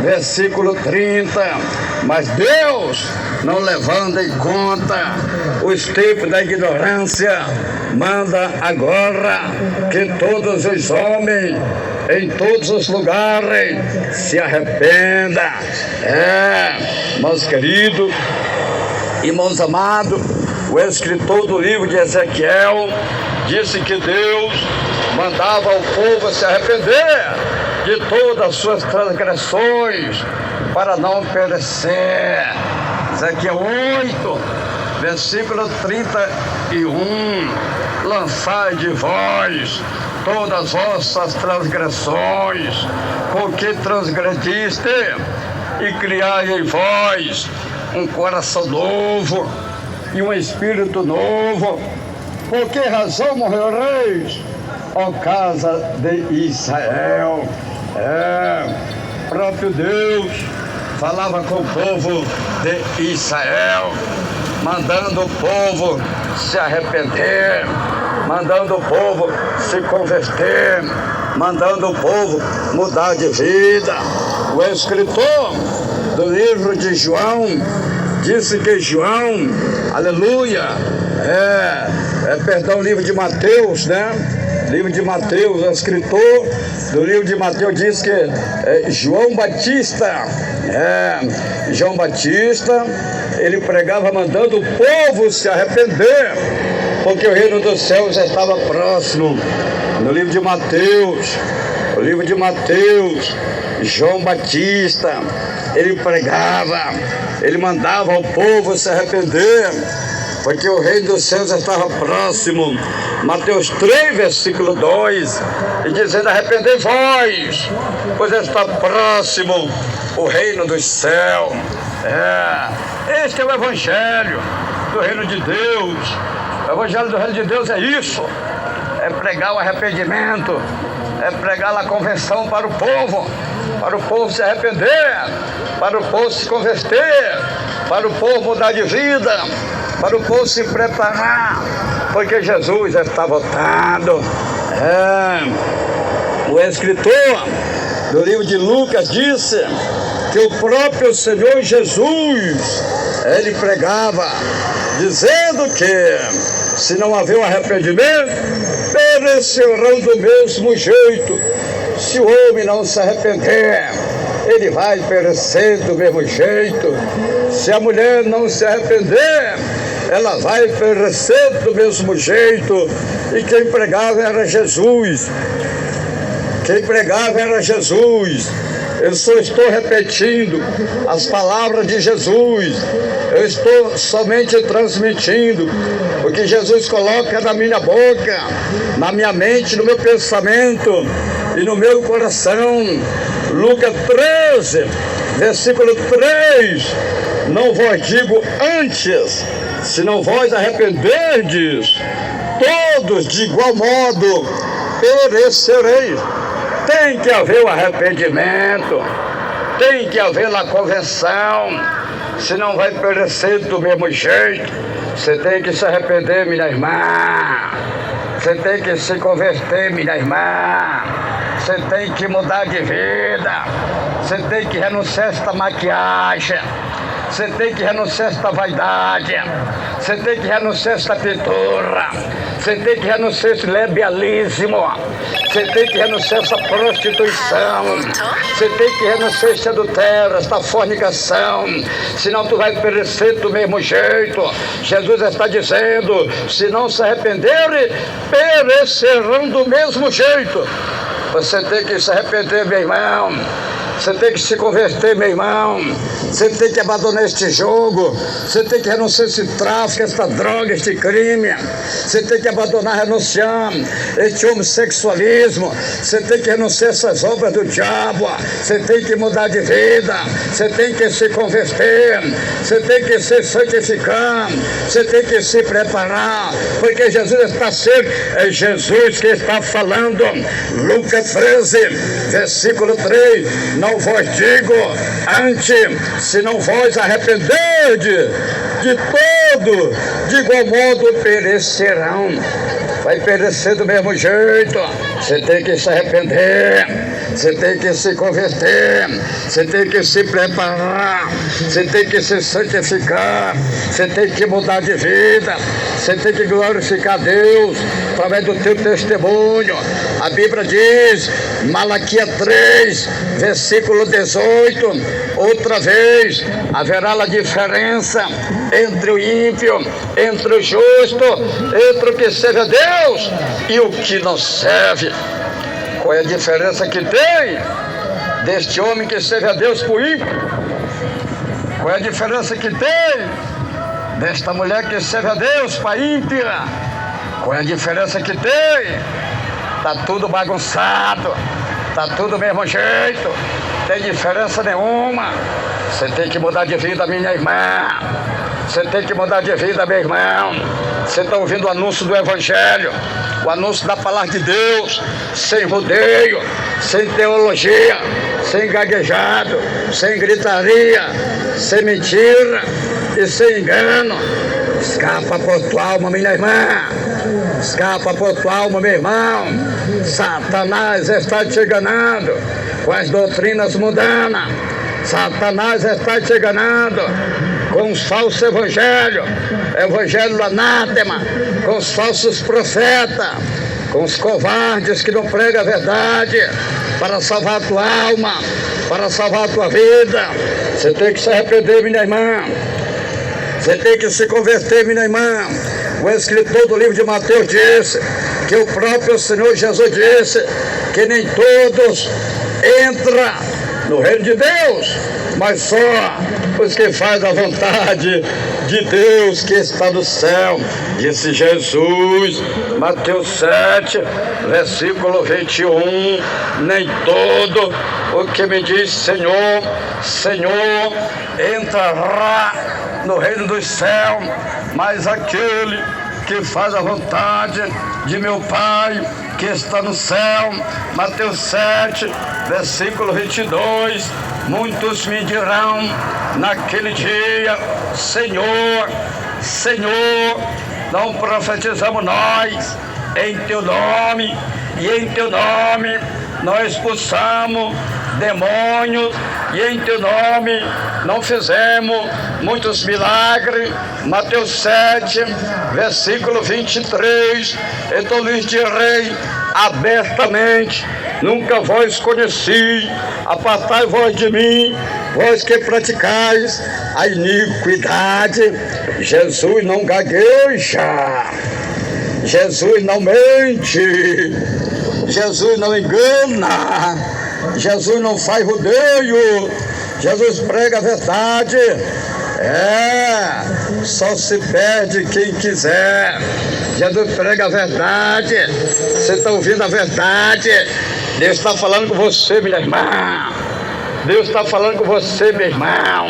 versículo 30. Mas Deus, não levando em conta os tempos da ignorância, manda agora que todos os homens, em todos os lugares, se arrependam. Meus queridos, irmãos amados, o escritor do livro de Ezequiel disse que Deus mandava o povo se arrepender de todas as suas transgressões para não perecer. Ezequiel 8, versículo 31. Lançai de vós todas as vossas transgressões, porque transgrediste, e criai em vós um coração novo e um espírito novo. Por que razão morrereis, ó casa de Israel? Próprio Deus falava com o povo de Israel, mandando o povo se arrepender, mandando o povo se converter, mandando o povo mudar de vida. O escritor do livro de João disse que João, aleluia, livro de Mateus, né? Livro de Mateus, o escritor do livro de Mateus diz que João Batista, ele pregava mandando o povo se arrepender, porque o reino dos céus já estava próximo. No livro de Mateus, João Batista, ele pregava, ele mandava o povo se arrepender, porque o reino dos céus já estava próximo. Mateus 3, versículo 2, e dizendo: arrependei vós, pois está próximo o reino dos céus. Este é o evangelho do reino de Deus. O evangelho do reino de Deus é isso: é pregar o arrependimento, é pregar a conversão para o povo se arrepender, para o povo se converter, para o povo mudar de vida, para o povo se preparar, porque Jesus já está voltando. O escritor do livro de Lucas disse que o próprio Senhor Jesus, ele pregava, dizendo que se não haver um arrependimento, perecerão do mesmo jeito. Se o homem não se arrepender, ele vai perecer do mesmo jeito. Se a mulher não se arrepender, ela vai perecer do mesmo jeito. E quem pregava era Jesus. Quem pregava era Jesus. Eu só estou repetindo as palavras de Jesus. Eu estou somente transmitindo o que Jesus coloca na minha boca, na minha mente, no meu pensamento e no meu coração. Lucas 13, versículo 3. Não vos digo antes, se não vós arrependerdes, todos de igual modo perecereis. Tem que haver o arrependimento, tem que haver a conversão, senão vai perecer do mesmo jeito. Você tem que se arrepender, minha irmã. Você tem que se converter, minha irmã. Você tem que mudar de vida. Você tem que renunciar a esta maquiagem. Você tem que renunciar a esta vaidade. Você tem que renunciar a esta pintura. Você tem que renunciar a esse lebialismo. Você tem que renunciar a essa prostituição. Você tem que renunciar a esse adultério, a esta fornicação. Senão tu vai perecer do mesmo jeito. Jesus está dizendo, se não se arrependerem, perecerão do mesmo jeito. Você tem que se arrepender, meu irmão. Você tem que se converter, meu irmão. Você tem que abandonar este jogo. Você tem que renunciar a esse tráfico, esta droga, este crime. Você tem que abandonar, renunciar este homossexualismo. Você tem que renunciar a essas obras do diabo. Você tem que mudar de vida. Você tem que se converter. Você tem que se santificar. Você tem que se preparar. Porque Jesus está sendo, é Jesus que está falando. Lucas 13, versículo 3. Não vos digo antes, se não vos arrependerdes, de todo, de igual modo perecerão. Vai perecer do mesmo jeito. Você tem que se arrepender. Você tem que se converter. Você tem que se preparar. Você tem que se santificar. Você tem que mudar de vida. Você tem que glorificar Deus através do teu testemunho. A Bíblia diz, Malaquias 3, versículo 18, outra vez, haverá a diferença entre o ímpio, entre o justo, entre o que serve a Deus e o que não serve. Qual é a diferença que tem deste homem que serve a Deus para o ímpio? Qual é a diferença que tem desta mulher que serve a Deus para a ímpia? Qual é a diferença que tem? Está tudo bagunçado, está tudo do mesmo jeito, não tem diferença nenhuma. Você tem que mudar de vida, minha irmã. Você tem que mudar de vida, meu irmão. Você está ouvindo o anúncio do Evangelho, o anúncio da palavra de Deus, sem rodeio, sem teologia, sem gaguejado, sem gritaria, sem mentira e sem engano. Escapa por tua alma, minha irmã. Escapa por tua alma, meu irmão. Satanás está te enganando com as doutrinas mundanas. Satanás está te enganando com os falsos evangelhos, evangelho do anátema, com os falsos profetas, com os covardes que não pregam a verdade para salvar a tua alma, para salvar a tua vida. Você tem que se arrepender, minha irmã. Você tem que se converter, minha irmã. O escritor do livro de Mateus disse que o próprio Senhor Jesus disse que nem todos entram no reino de Deus, mas só os que fazem a vontade de Deus que está no céu. Disse Jesus, Mateus 7, versículo 21, nem todo o que me diz Senhor, Senhor, entrará no reino dos céus, mas aquele que faz a vontade de meu Pai que está no céu. Mateus 7, versículo 22, muitos me dirão naquele dia, Senhor, Senhor, não profetizamos nós em teu nome, e em teu nome nós expulsamos demônios, e em teu nome não fizemos muitos milagres. Mateus 7, versículo 23, então lhes direi abertamente nunca vós conheci. Apartai-vos de mim, vós que praticais a iniquidade. Jesus não gagueja, Jesus não mente, Jesus não engana, Jesus não faz rodeio, Jesus prega a verdade. Só se perde quem quiser. Jesus prega a verdade. Você está ouvindo a verdade? Deus está falando com você, minha irmã. Deus está falando com você, meu irmão.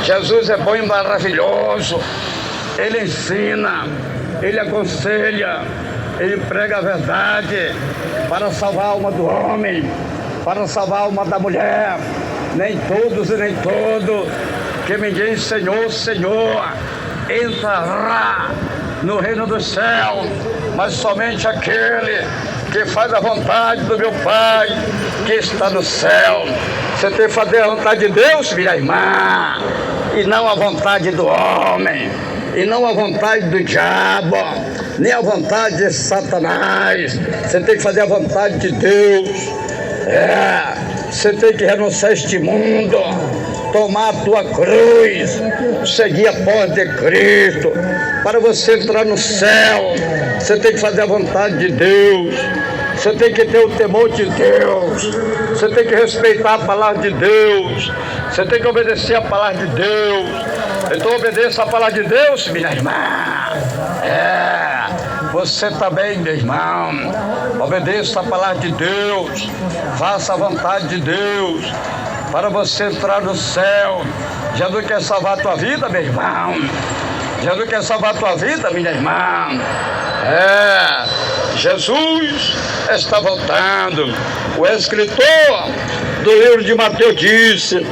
Jesus é bom e maravilhoso. Ele ensina, Ele aconselha, Ele prega a verdade para salvar a alma do homem, para salvar a alma da mulher. Nem todos e nem todo que me diz Senhor, Senhor, entrará no reino do céu, mas somente aquele que faz a vontade do meu Pai que está no céu. Você tem que fazer a vontade de Deus, minha irmã, e não a vontade do homem, e não a vontade do diabo, nem a vontade de Satanás. Você tem que fazer a vontade de Deus. Você tem que renunciar a este mundo, tomar a tua cruz, seguir após de Cristo. Para você entrar no céu, você tem que fazer a vontade de Deus. Você tem que ter o temor de Deus. Você tem que respeitar a palavra de Deus. Você tem que obedecer a palavra de Deus. Então obedeça a palavra de Deus, minha irmã. Você também, meu irmão. Obedeça a palavra de Deus. Faça a vontade de Deus para você entrar no céu. Jesus quer salvar a tua vida, meu irmão. Jesus quer salvar a tua vida, minha irmã. Jesus está voltando. O escritor do livro de Mateus disse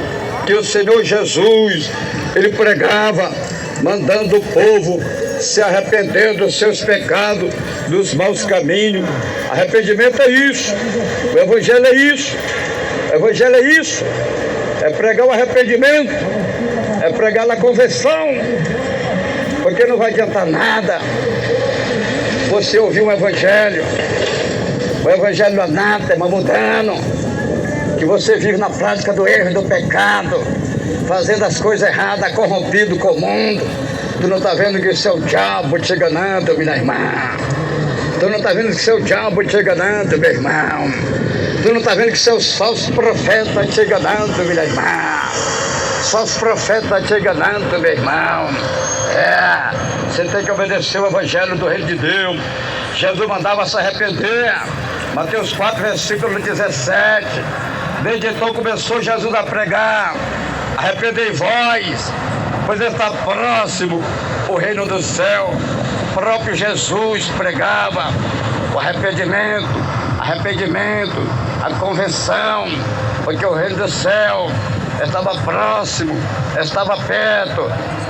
que o Senhor Jesus, Ele pregava, mandando o povo se arrepender dos seus pecados, dos maus caminhos. Arrependimento é isso. O Evangelho é isso. O Evangelho é isso. É pregar o arrependimento. É pregar a conversão. Porque não vai adiantar nada você ouvir um Evangelho. O Evangelho é anátema, mudando, que você vive na prática do erro e do pecado, fazendo as coisas erradas, corrompido com o mundo. Tu não está vendo que isso é o diabo te enganando, minha irmã. Tu não está vendo que isso é o diabo te enganando, meu irmão. Tu não está vendo que isso é os falsos profetas te enganando, minha irmã. Falsos profetas te enganando, meu irmão. Você tem que obedecer o Evangelho do Reino de Deus. Jesus mandava se arrepender. Mateus 4, versículo 17. Desde então começou Jesus a pregar: arrependei-vos, pois está próximo o reino do céu. O próprio Jesus pregava o arrependimento, a conversão, porque o reino do céu estava próximo, estava perto.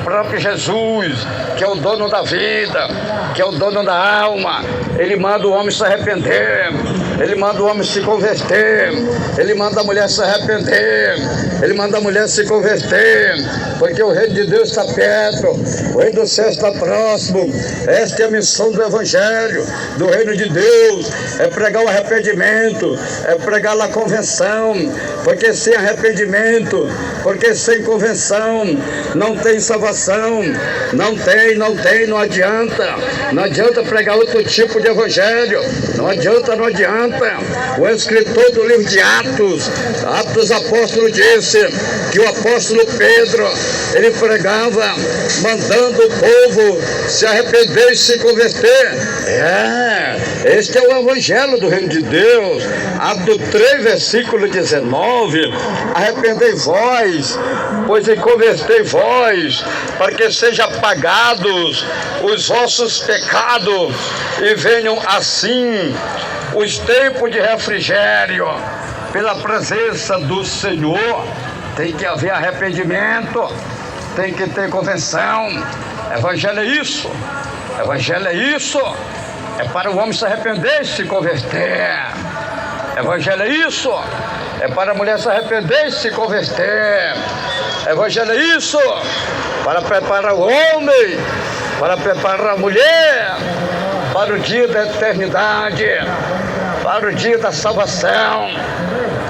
O próprio Jesus, que é o dono da vida, que é o dono da alma, Ele manda o homem se arrepender, Ele manda o homem se converter, Ele manda a mulher se arrepender, Ele manda a mulher se converter, porque o reino de Deus está perto, o reino do céu está próximo. Esta é a missão do Evangelho, do reino de Deus, é pregar o arrependimento, é pregar a convenção, porque sem arrependimento, porque sem convenção não tem salvação. Não adianta. Não adianta pregar outro tipo de evangelho. Não adianta. O escritor do livro de Atos dos Apóstolos, disse que o apóstolo Pedro, ele pregava mandando o povo se arrepender e se converter. Este é o evangelho do reino de Deus. Atos 3, versículo 19. Arrependei-vos, pois e convertei-vos, para que sejam apagados os vossos pecados e venham assim os tempos de refrigério pela presença do Senhor. Tem que haver arrependimento, tem que ter convenção. Evangelho é isso. Evangelho é isso. É para o homem se arrepender e se converter. Evangelho é isso. É para a mulher se arrepender e se converter. Evangelho é isso. Para preparar o homem, para preparar a mulher para o dia da eternidade. para o dia da salvação.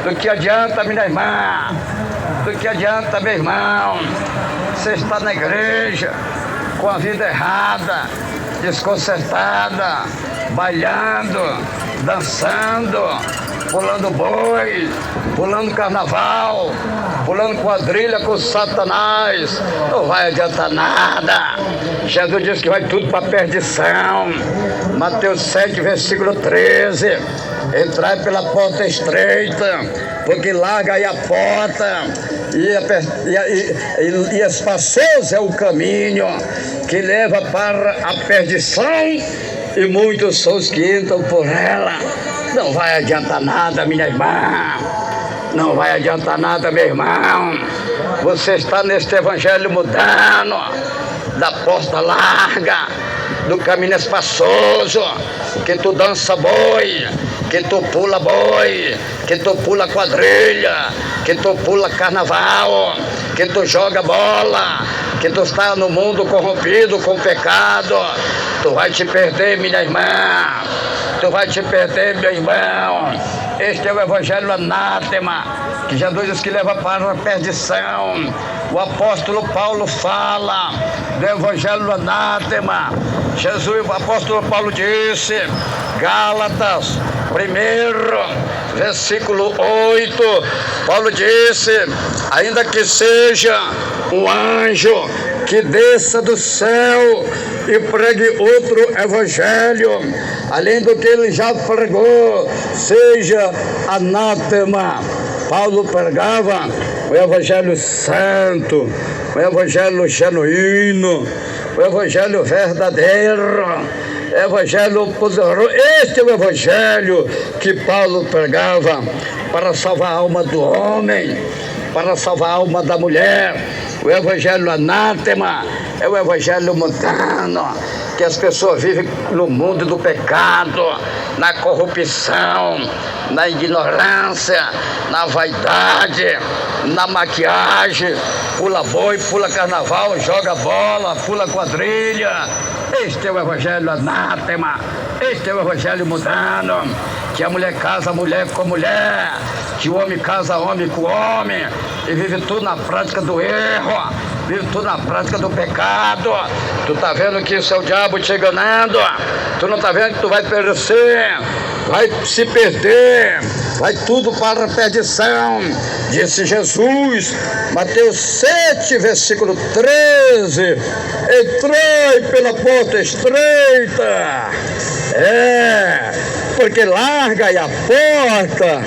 Do que adianta, minha irmã? Do que adianta, meu irmão? Você está na igreja com a vida errada, desconcertada, bailando, dançando, pulando boi, pulando carnaval, pulando quadrilha com Satanás. Não vai adiantar nada. Jesus disse que vai tudo para a perdição. Mateus 7, versículo 13. Entrai pela porta estreita, porque larga é a porta e espaçoso é o caminho que leva para a perdição, e muitos são os que entram por ela. Não vai adiantar nada, minha irmã. Não vai adiantar nada, meu irmão. Você está neste evangelho mudando, da porta larga, do caminho espaçoso, que tu dança boi, que tu pula boi, que tu pula quadrilha, que tu pula carnaval, que tu joga bola, que tu está no mundo corrompido com pecado. Tu vai te perder, minha irmã. Tu vai te perder, meu irmão. Este é o evangelho anátema, que Jesus diz que leva para a perdição. O apóstolo Paulo fala do evangelho anátema. O apóstolo Paulo disse, Gálatas 1, versículo 8, Paulo disse, ainda que seja um anjo que desça do céu e pregue outro evangelho, além do que ele já pregou, seja anátema. Paulo pregava o evangelho santo, o evangelho genuíno, o evangelho verdadeiro, o evangelho poderoso. Este é o evangelho que Paulo pregava para salvar a alma do homem, para salvar a alma da mulher. O evangelho anátema é o evangelho mundano, que as pessoas vivem no mundo do pecado, na corrupção, na ignorância, na vaidade, na maquiagem, pula boi, pula carnaval, joga bola, pula quadrilha. Este é o evangelho anátema, este é o evangelho mundano, que a mulher casa mulher com mulher, que o homem casa homem com homem, e vive tudo na prática do erro, vive tudo na prática do pecado. Tu tá vendo que isso é o diabo te enganando? Tu não tá vendo que tu vai perecer, vai se perder, vai tudo para a perdição? Disse Jesus, Mateus 7, versículo 13, entrai pela porta estreita, porque larga é a porta,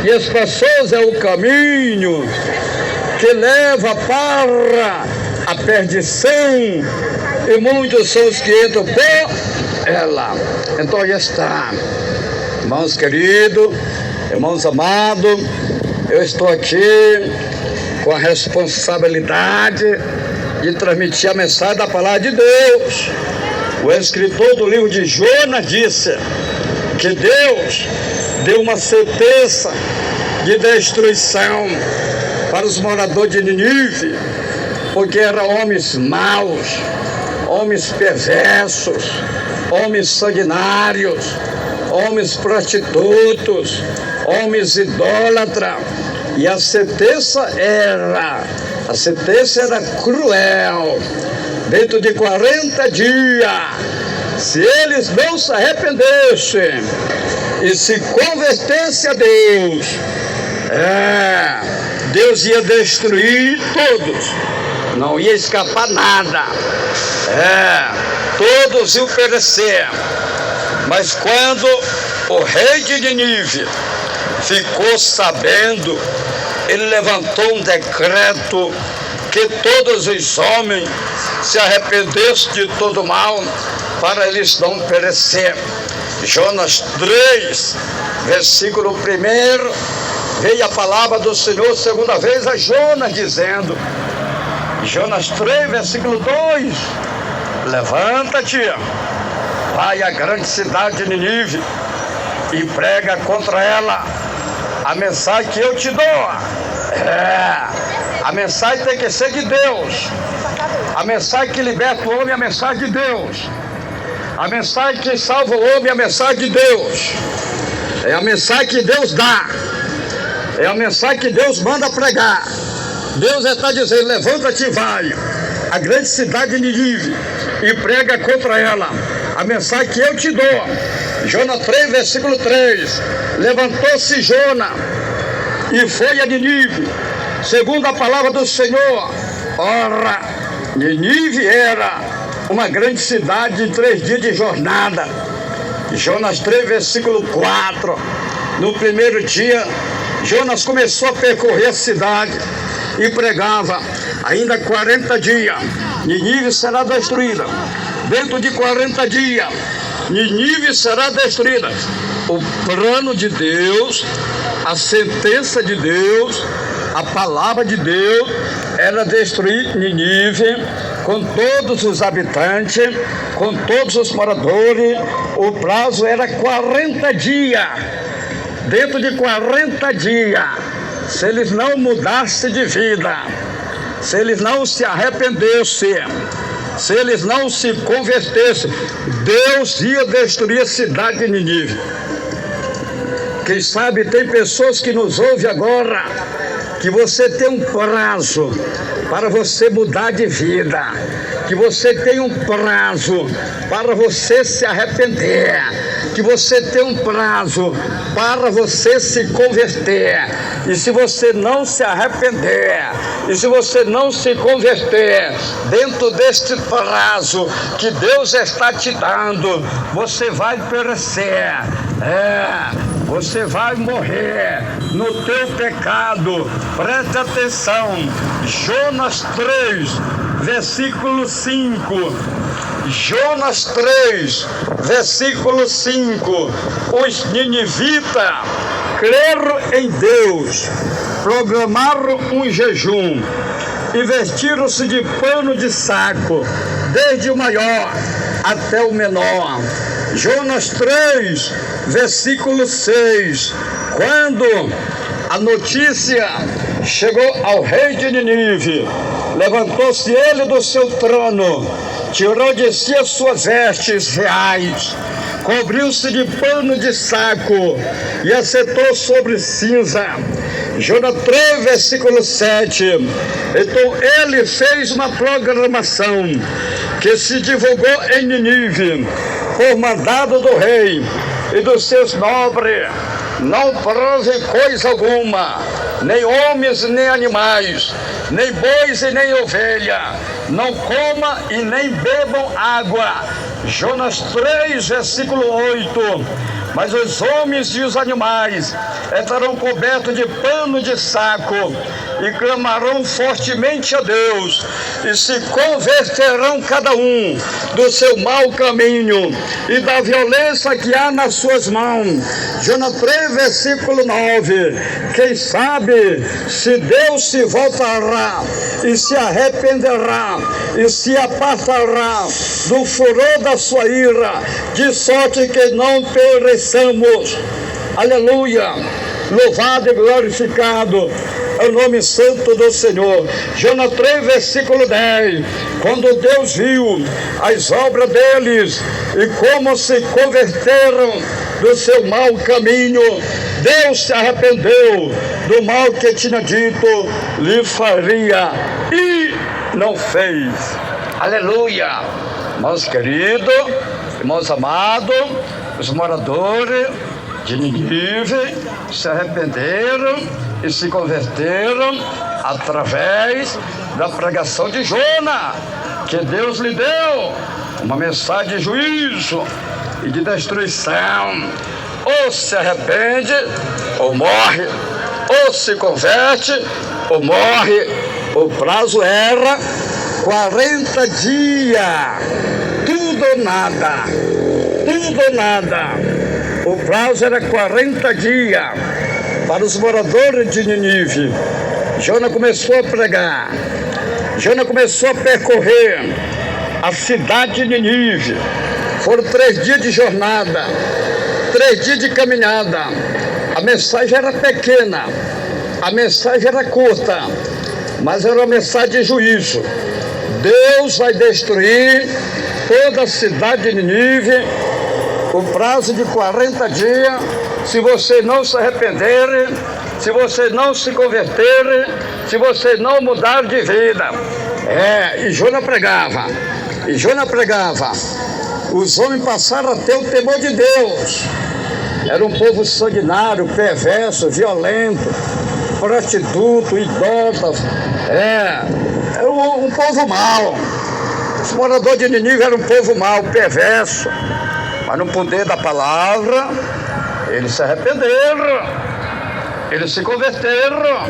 e espaçoso é o caminho que leva para a perdição, e muitos são os que entram por ela. Então aí está, irmãos queridos, irmãos amados, eu estou aqui com a responsabilidade de transmitir a mensagem da palavra de Deus. O escritor do livro de Jonas disse que Deus deu uma sentença de destruição para os moradores de Nínive, porque eram homens maus, homens perversos, homens sanguinários, homens prostitutos, homens idólatras. E a sentença era cruel. Dentro de 40 dias, se eles não se arrependessem e se convertessem a Deus, Deus ia destruir todos, não ia escapar nada, todos iam perecer. Mas quando o rei de Nínive ficou sabendo, ele levantou um decreto que todos os homens se arrependessem de todo mal, para eles não perecer. Jonas 3, versículo 1, veio a palavra do Senhor segunda vez a Jonas, dizendo, Jonas 3, versículo 2, levanta-te, vai à grande cidade de Nínive e prega contra ela a mensagem que eu te dou. A mensagem tem que ser de Deus. A mensagem que liberta o homem é a mensagem de Deus. A mensagem que salva o homem é a mensagem de Deus. É a mensagem que Deus dá. É a mensagem que Deus manda pregar. Deus está dizendo: levanta-te e vai à grande cidade de Nínive e prega contra ela a mensagem que eu te dou. Jonas 3, versículo 3. Levantou-se Jonas e foi a Nínive, segundo a palavra do Senhor. Ora, Nínive era uma grande cidade de 3 dias de jornada. Jonas 3, versículo 4. No primeiro dia, Jonas começou a percorrer a cidade e pregava: ainda 40 dias, Nínive será destruída. Dentro de 40 dias, Nínive será destruída. O plano de Deus, a sentença de Deus, a palavra de Deus era destruir Nínive com todos os habitantes, com todos os moradores. O prazo era 40 dias. Dentro de 40 dias, se eles não mudassem de vida, se eles não se arrependessem, se eles não se convertessem, Deus ia destruir a cidade de Nínive. Quem sabe tem pessoas que nos ouvem agora, que você tem um prazo para você mudar de vida, que você tem um prazo para você se arrepender, que você tem um prazo para você se converter. E se você não se arrepender, e se você não se converter dentro deste prazo que Deus está te dando, você vai perecer. Você vai morrer no teu pecado. Preste atenção. Jonas 3, versículo 5. Jonas 3, versículo 5. Os ninivitas creram em Deus, programaram um jejum e vestiram-se de pano de saco, desde o maior até o menor. Jonas 3, versículo 6. Quando a notícia chegou ao rei de Nínive, levantou-se ele do seu trono, tirou de si as suas vestes reais, cobriu-se de pano de saco e assentou sobre cinza. Jonas 3, versículo 7. Então ele fez uma proclamação que se divulgou em Nínive por mandado do rei e dos seus nobres: não prove coisa alguma, nem homens nem animais, nem bois e nem ovelha, não coma e nem bebam água. Jonas 3, versículo 8. Mas os homens e os animais estarão cobertos de pano de saco e clamarão fortemente a Deus e se converterão cada um do seu mau caminho e da violência que há nas suas mãos. Jonas 3, versículo 9. Quem sabe se Deus se voltará e se arrependerá e se apartará do furor da sua ira, de sorte que não pereçamos. Aleluia! Louvado e glorificado é o nome santo do Senhor. Jonas 3, versículo 10. Quando Deus viu as obras deles e como se converteram do seu mau caminho, Deus se arrependeu do mal que tinha dito lhe faria e não fez. Aleluia! Irmãos queridos, irmãos amados, os moradores de Nínive se arrependeram e se converteram através da pregação de Jonas, que Deus lhe deu uma mensagem de juízo e de destruição. Ou se arrepende ou morre, ou se converte ou morre. O prazo era 40 dias, tudo ou nada, tudo ou nada. O prazo era 40 dias para os moradores de Nínive. Jonas começou a pregar, Jonas começou a percorrer a cidade de Nínive. Foram 3 dias de jornada, 3 dias de caminhada. A mensagem era pequena, a mensagem era curta, mas era uma mensagem de juízo. Deus vai destruir toda a cidade de Nínive. O prazo de 40 dias se vocês não se arrependerem, se vocês não se converterem, se vocês não mudarem de vida. E Jonas pregava, os homens passaram a ter o temor de Deus. Era um povo sanguinário, perverso, violento, prostituto, idólatra. Era um povo mau. Os moradores de Nínive eram um povo mau, perverso. Mas no poder da palavra, eles se arrependeram, eles se converteram,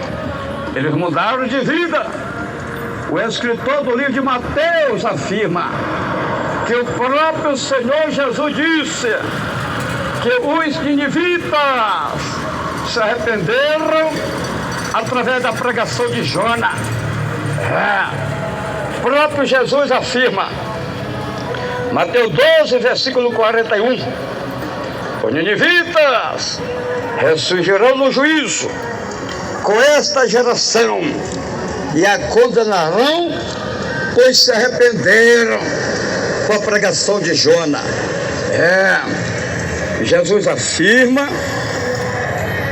eles mudaram de vida. O escritor do livro de Mateus afirma que o próprio Senhor Jesus disse que os ninivitas se arrependeram através da pregação de Jonas. O próprio Jesus afirma, Mateus 12, versículo 41, os ninivitas ressurgirão no juízo com esta geração e a condenarão, pois se arrependeram com a pregação de Jonas. Jesus afirma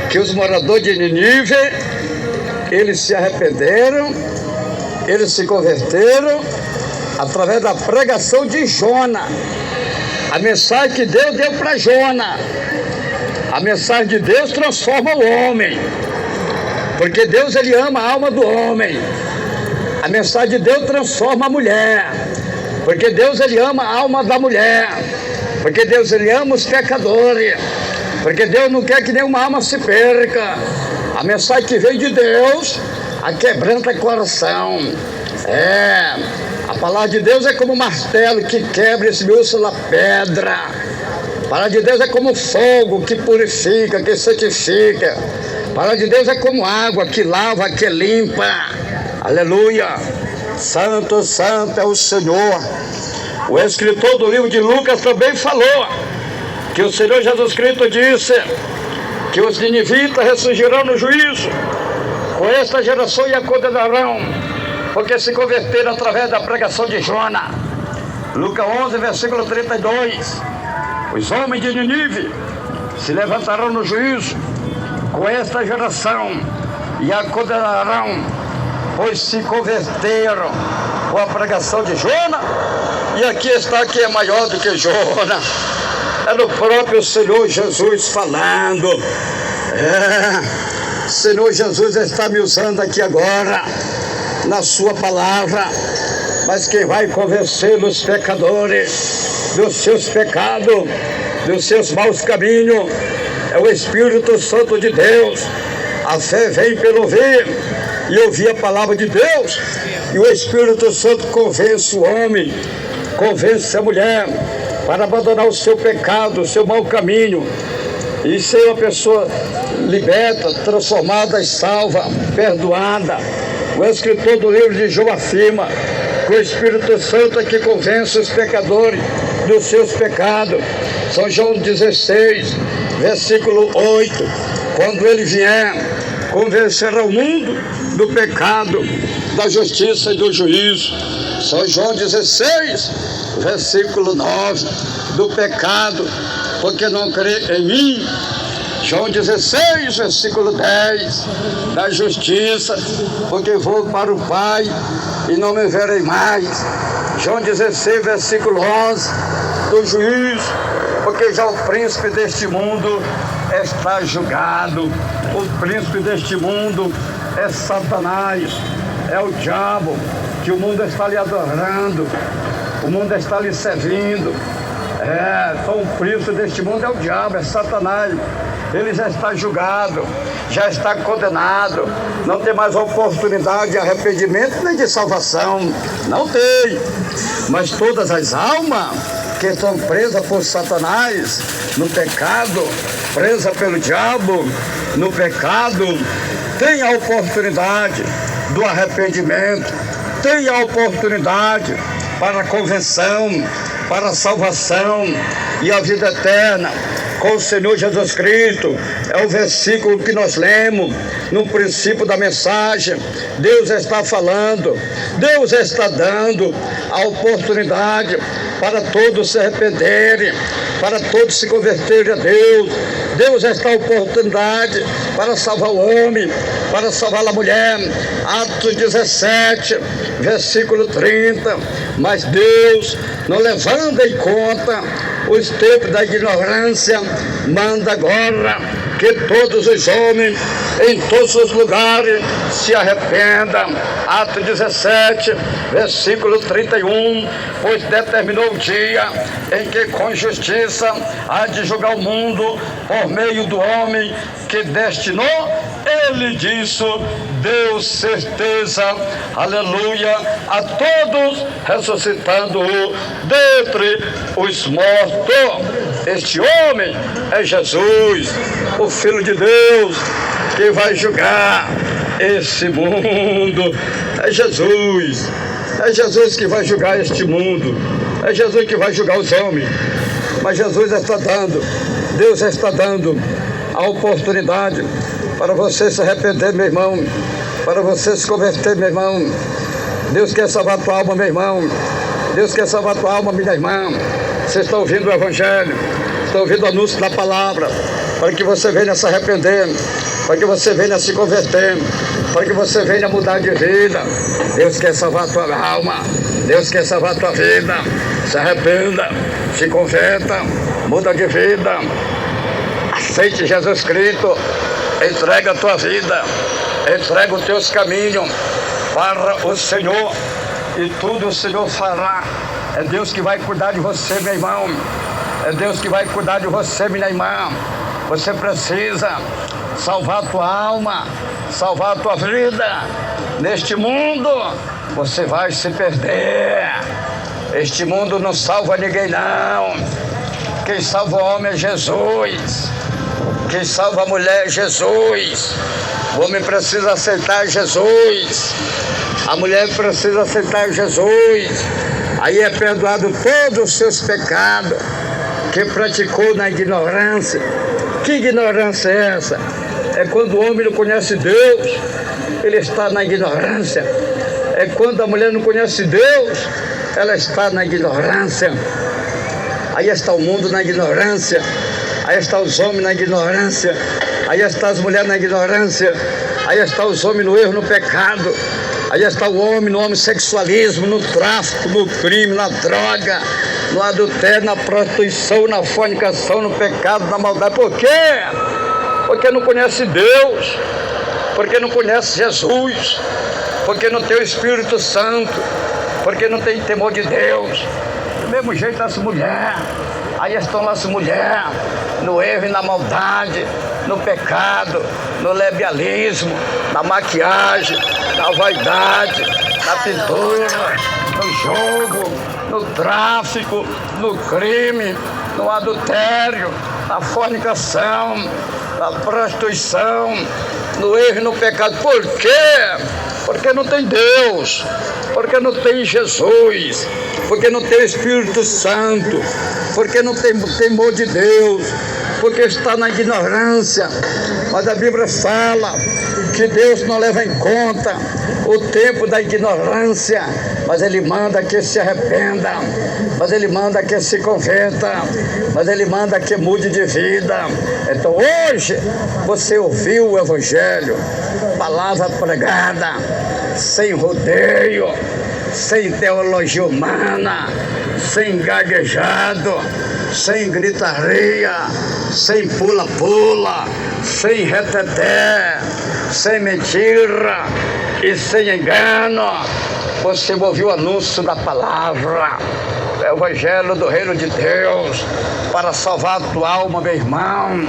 que os moradores de Nínive, eles se arrependeram, eles se converteram através da pregação de Jonas. A mensagem que Deus deu para Jonas, a mensagem de Deus transforma o homem, porque Deus, ele ama a alma do homem. A mensagem de Deus transforma a mulher, porque Deus, ele ama a alma da mulher, porque Deus, ele ama os pecadores, porque Deus não quer que nenhuma alma se perca. A mensagem que veio de Deus, a quebranta coração. A palavra de Deus é como um martelo que quebra esse osso da pedra. A palavra de Deus é como fogo que purifica, que santifica. A palavra de Deus é como água que lava, que limpa. Aleluia! Santo, santo é o Senhor. O escritor do livro de Lucas também falou que o Senhor Jesus Cristo disse que os ninivitas ressurgirão no juízo, com esta geração e a condenarão, porque se converteram através da pregação de Jonas. Lucas 11, versículo 32. Os homens de Nínive se levantarão no juízo com esta geração e a condenarão, pois se converteram com a pregação de Jonas. E aqui está quem é maior do que Jonas. Era o próprio Senhor Jesus falando. O Senhor Jesus está me usando aqui agora na sua palavra, mas quem vai convencer os pecadores dos seus pecados, dos seus maus caminhos, é o Espírito Santo de Deus. A fé vem pelo ouvir e ouvir a palavra de Deus, e o Espírito Santo convence o homem, convence a mulher para abandonar o seu pecado, o seu mau caminho e ser uma pessoa liberta, transformada e salva, perdoada. O escritor do livro de João afirma que o Espírito Santo é que convence os pecadores dos seus pecados. São João 16, versículo 8. Quando ele vier, convencerá o mundo do pecado, da justiça e do juízo. São João 16, versículo 9. Do pecado, porque não crê em mim. João 16, versículo 10, da justiça, porque vou para o Pai e não me verei mais. João 16, versículo 11, do juízo, porque já o príncipe deste mundo está julgado. O príncipe deste mundo é Satanás, é o diabo, que o mundo está lhe adorando, o mundo está lhe servindo. Só o príncipe deste mundo é o diabo, é Satanás. Ele já está julgado, já está condenado, não tem mais oportunidade de arrependimento nem de salvação, não tem. Mas todas as almas que estão presas por Satanás, no pecado, presas pelo diabo, no pecado, têm a oportunidade do arrependimento, têm a oportunidade para a conversão, para a salvação e a vida eterna com o Senhor Jesus Cristo. É o versículo que nós lemos no princípio da mensagem. Deus está falando, Deus está dando a oportunidade para todos se arrependerem, para todos se converterem a Deus. Deus esta oportunidade para salvar o homem, para salvar a mulher. Atos 17, versículo 30. Mas Deus, não levando em conta os tempos da ignorância, manda agora que todos os homens, em todos os lugares, se arrependam. Atos 17, versículo 31, pois determinou o dia em que com justiça há de julgar o mundo por meio do homem que destinou. Ele disse, deu certeza, aleluia, a todos, ressuscitando-o dentre os mortos. Este homem é Jesus, o Filho de Deus, que vai julgar esse mundo. É Jesus que vai julgar este mundo. É Jesus que vai julgar os homens. Mas Jesus está dando, Deus está dando a oportunidade para você se arrepender, meu irmão, para você se converter, meu irmão. Deus quer salvar a tua alma, meu irmão. Deus quer salvar a tua alma, minha irmã. Você está ouvindo o Evangelho, está ouvindo o anúncio da palavra, para que você venha se arrepender, para que você venha se converter, para que você venha mudar de vida. Deus quer salvar a tua alma, Deus quer salvar a tua vida. Se arrependa, se converta, muda de vida. Aceite Jesus Cristo, entrega a tua vida, entrega os teus caminhos para o Senhor, e tudo o Senhor fará. É Deus que vai cuidar de você, meu irmão. É Deus que vai cuidar de você, minha irmã. Você precisa salvar a tua alma, salvar a tua vida. Neste mundo você vai se perder. Este mundo não salva ninguém, não. Quem salva o homem é Jesus. Quem salva a mulher é Jesus. O homem precisa aceitar Jesus. A mulher precisa aceitar Jesus. Aí é perdoado todos os seus pecados que praticou na ignorância. Que ignorância é essa? É quando o homem não conhece Deus, ele está na ignorância. É quando a mulher não conhece Deus, ela está na ignorância. Aí está o mundo na ignorância. Aí estão os homens na ignorância. Aí estão as mulheres na ignorância. Aí estão os homens no erro, no pecado. Aí está o homem no homossexualismo, no tráfico, no crime, na droga, no adultério, na prostituição, na fornicação, no pecado, na maldade. Por quê? Porque não conhece Deus, porque não conhece Jesus, porque não tem o Espírito Santo, porque não tem temor de Deus. Do mesmo jeito as mulheres, aí estão as mulheres no erro e na maldade, no pecado, no lebialismo, na maquiagem, na vaidade, na pintura, no jogo, no tráfico, no crime, no adultério, na fornicação, na prostituição, no erro e no pecado. Por quê? Porque não tem Deus, porque não tem Jesus, porque não tem o Espírito Santo, porque não tem temor de Deus, porque está na ignorância. Mas a Bíblia fala que Deus não leva em conta o tempo da ignorância, mas Ele manda que se arrependa, mas Ele manda que se converta, mas Ele manda que mude de vida. Então hoje você ouviu o Evangelho, palavra pregada, sem rodeio, sem teologia humana, sem gaguejado, sem gritaria, sem pula-pula, sem reteté, sem mentira e sem engano. Você ouviu o anúncio da palavra, o Evangelho do Reino de Deus, para salvar a tua alma, meu irmão,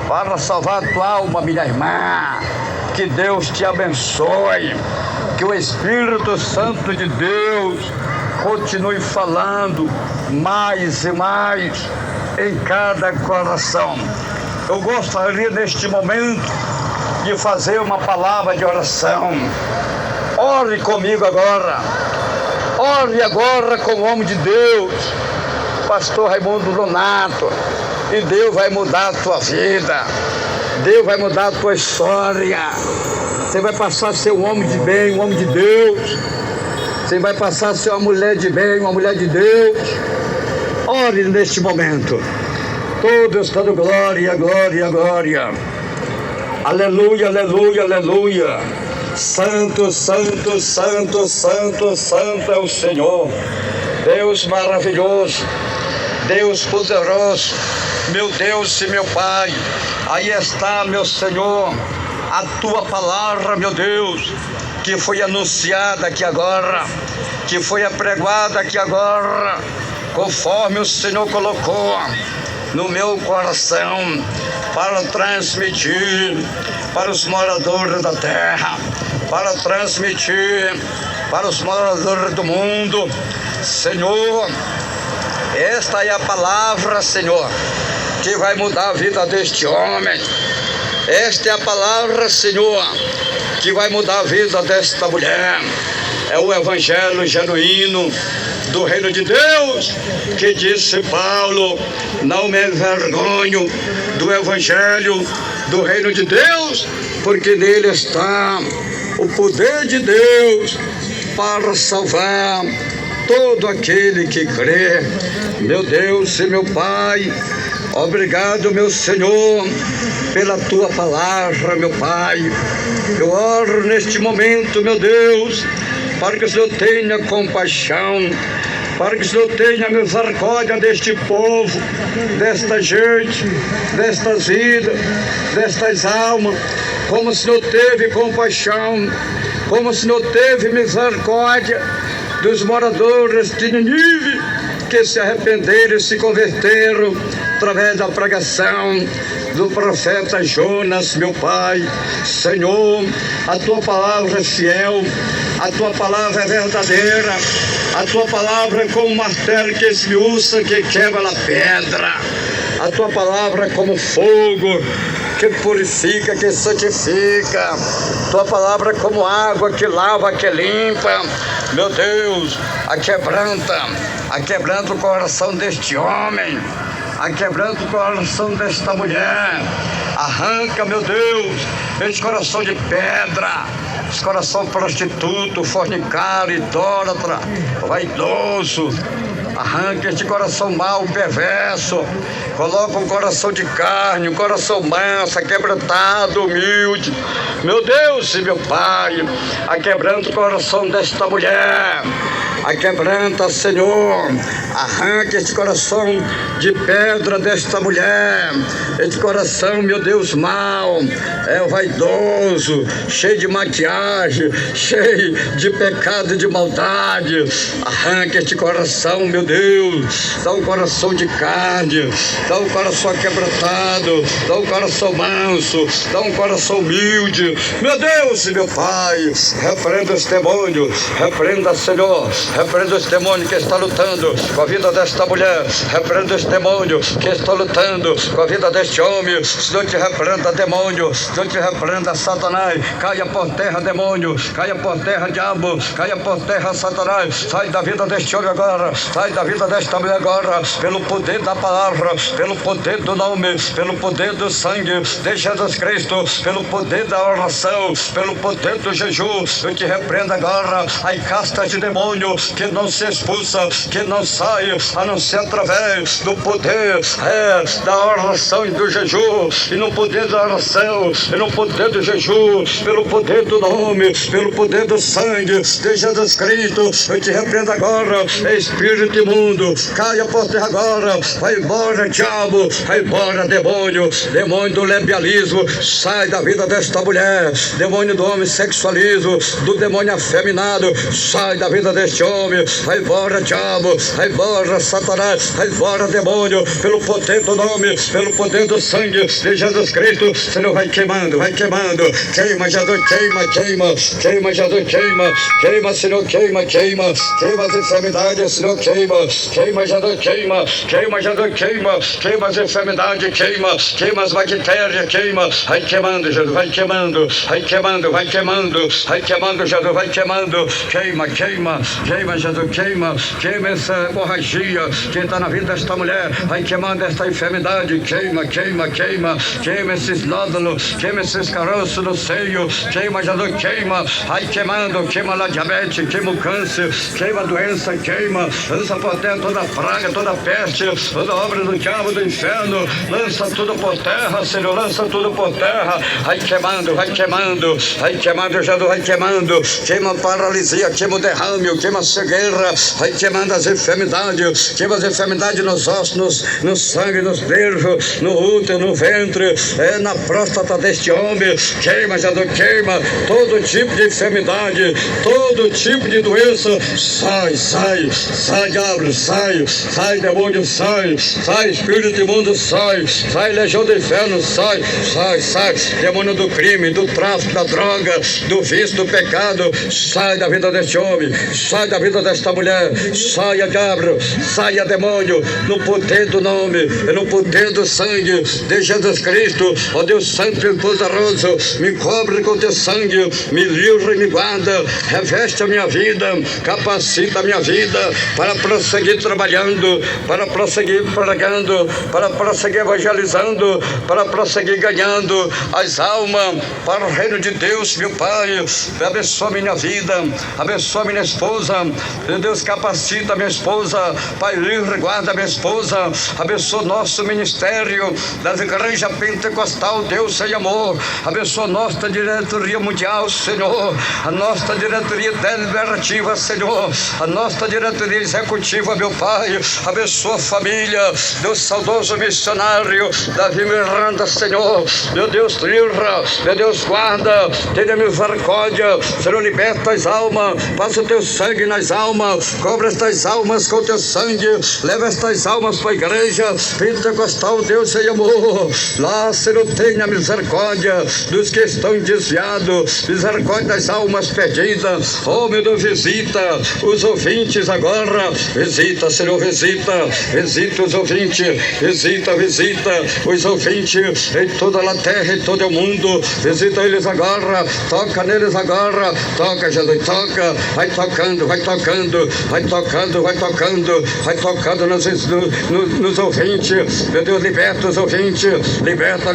para salvar a tua alma, minha irmã. Que Deus te abençoe, que o Espírito Santo de Deus continue falando mais e mais em cada coração. Eu gostaria neste momento de fazer uma palavra de oração. Ore comigo agora. Ore agora com o homem de Deus, pastor Raimundo Donato, e Deus vai mudar a tua vida. Deus vai mudar a tua história. Você vai passar a ser um homem de bem, um homem de Deus. Você vai passar a ser uma mulher de bem, uma mulher de Deus. Ore neste momento. todos dando glória, glória, glória. Aleluia, aleluia, aleluia. Santo, santo, santo, santo, santo é o Senhor. Deus maravilhoso, Deus poderoso, meu Deus e meu Pai. Aí está, meu Senhor, a tua palavra, meu Deus, que foi anunciada aqui agora, que foi apregoada aqui agora, conforme o Senhor colocou no meu coração, para transmitir para os moradores da terra, para transmitir para os moradores do mundo. Senhor, esta é a palavra, Senhor, que vai mudar a vida deste homem. Esta é a palavra, Senhor, que vai mudar a vida desta mulher. É o evangelho genuíno do reino de Deus, que disse Paulo: não me envergonho do evangelho do reino de Deus, porque nele está o poder de Deus para salvar todo aquele que crê. Meu Deus e meu Pai, obrigado, meu Senhor, pela tua palavra, meu Pai. Eu oro neste momento, meu Deus, para que o Senhor tenha compaixão, para que o Senhor tenha misericórdia deste povo, desta gente, destas vidas, destas almas, como o Senhor teve compaixão, como o Senhor teve misericórdia dos moradores de Nínive, que se arrependeram e se converteram através da pregação do profeta Jonas, meu Pai. Senhor, a tua palavra é fiel, a tua palavra é verdadeira, a tua palavra é como um martelo que esmiuça, que quebra a pedra. A tua palavra é como fogo que purifica, que santifica. Tua palavra é como água que lava, que limpa. Meu Deus, aquebranta o coração deste homem, aquebranta o coração desta mulher. Arranca, meu Deus, esse coração de pedra, esse coração prostituto, fornicário, idólatra, vaidoso. Arranca este coração mau, perverso. Coloca um coração de carne, um coração manso, quebrantado, humilde. Meu Deus e meu Pai, aquebranta o coração desta mulher. Aquebranta, Senhor. Arranca este coração de pedra desta mulher. Este coração, meu Deus, mau, é vaidoso, cheio de maquiagem, cheio de pecado e de maldade. Arranca este coração, meu Deus. Dá um coração de carne, dá um coração quebrantado, dá um coração manso, dá um coração humilde. Meu Deus e meu Pai, repreenda esse demônio, repreenda, Senhor, repreenda esse demônio que está lutando com a vida desta mulher, repreenda esse demônio que está lutando com a vida deste homem. Senhor, te repreenda, demônio, Senhor, te repreenda, Satanás. Caia por terra, demônio, caia por terra, diabo, caia por terra, Satanás. Sai da vida deste homem agora, sai da vida desta mulher agora, pelo poder da palavra, pelo poder do nome, pelo poder do sangue de Jesus Cristo, pelo poder da oração, pelo poder do jejum. Eu te repreendo agora, aí casta de demônio que não se expulsa, que não sai, a não ser através do poder da oração e do jejum, e no poder da oração, e no poder do jejum, pelo poder do nome, pelo poder do sangue de Jesus Cristo. Eu te repreendo agora, espírito imundo, caia por terra agora, vai embora, diabo, vai embora, demônio, demônio do lesbianismo, sai da vida desta mulher, demônio do homossexualismo, do demônio afeminado, sai da vida deste homem, vai embora, diabo, vai embora, Satanás, vai embora, demônio, pelo poder do nome, pelo poder do sangue de Jesus Cristo. Senhor, vai queimando, queima, Jesus, queima, Jesus, queima, Senhor, queima as enfermidades, Senhor, queima, Jesus, queima, Jesus, queima as enfermidades, queima as bactérias, vai queimando, Jesus, vai queimando, Jesus, vai queimando, queima, queima, Jesus, queima essa hemorragia que está na vida desta mulher, vai queimando esta enfermidade, queima esses nódulos, queima esses caroços no seio, queima, Jesus, queima, vai queimando, queima a diabetes, queima o câncer, queima a doença, queima, lança por terra toda praga, toda peste, toda obra do diabo, do inferno, lança tudo por terra, Senhor, lança tudo por terra, vai queimando, Jesus, vai queimando, queima a paralisia, queima o derrame, queima a cegueira, vai queimando as enfermidades, queima as enfermidades nos ossos, no sangue, nos nervos, no útero, no ventre, na próstata deste homem, queima, Jesus, queima todo tipo de enfermidade, todo tipo de doença, sai diabo, sai demônio, sai espírito imundo, sai legião do inferno, sai, demônio do crime, do tráfico, da droga, do vício, do pecado, sai da vida deste homem, sai da vida desta mulher, saia diabo, saia demônio, no poder do nome, no poder do sangue de Jesus Cristo, ó Deus Santo e poderoso, me cobre com teu sangue, me livre e me guarda, reveste a minha vida, capacita a minha vida para prosseguir trabalhando, para prosseguir pregando, para prosseguir evangelizando, para prosseguir ganhando as almas para o reino de Deus, meu Pai. Abençoa minha vida, abençoa minha esposa, meu Deus, capacita minha esposa, Pai, livre, guarda minha esposa, abençoa nosso ministério das igrejas pentecostal, Deus sem amor, abençoa nossa diretoria mundial, Senhor, a nossa diretoria deliberativa, Senhor, a nossa diretoria executiva, meu Pai, abençoa a família do saudoso missionário Davi Miranda, Senhor, meu Deus, livra, meu Deus, guarda, tenha misericórdia, Senhor, liberta as almas, passa o teu sangue nas almas, cobre estas almas com o teu sangue, leva estas almas para a igreja pentecostal, Deus sem amor, lá, Senhor, tenha misericórdia dos que estão desviados, misericórdia das almas perdidas, oh, meu Deus, visita os ouvintes agora, visita, Senhor, visita os ouvintes, visita os ouvintes em toda a terra, em todo o mundo, visita eles agora, toca neles agora, toca, Jesus, toca, vai tocando nos ouvintes, meu Deus, liberta os ouvintes, liberta,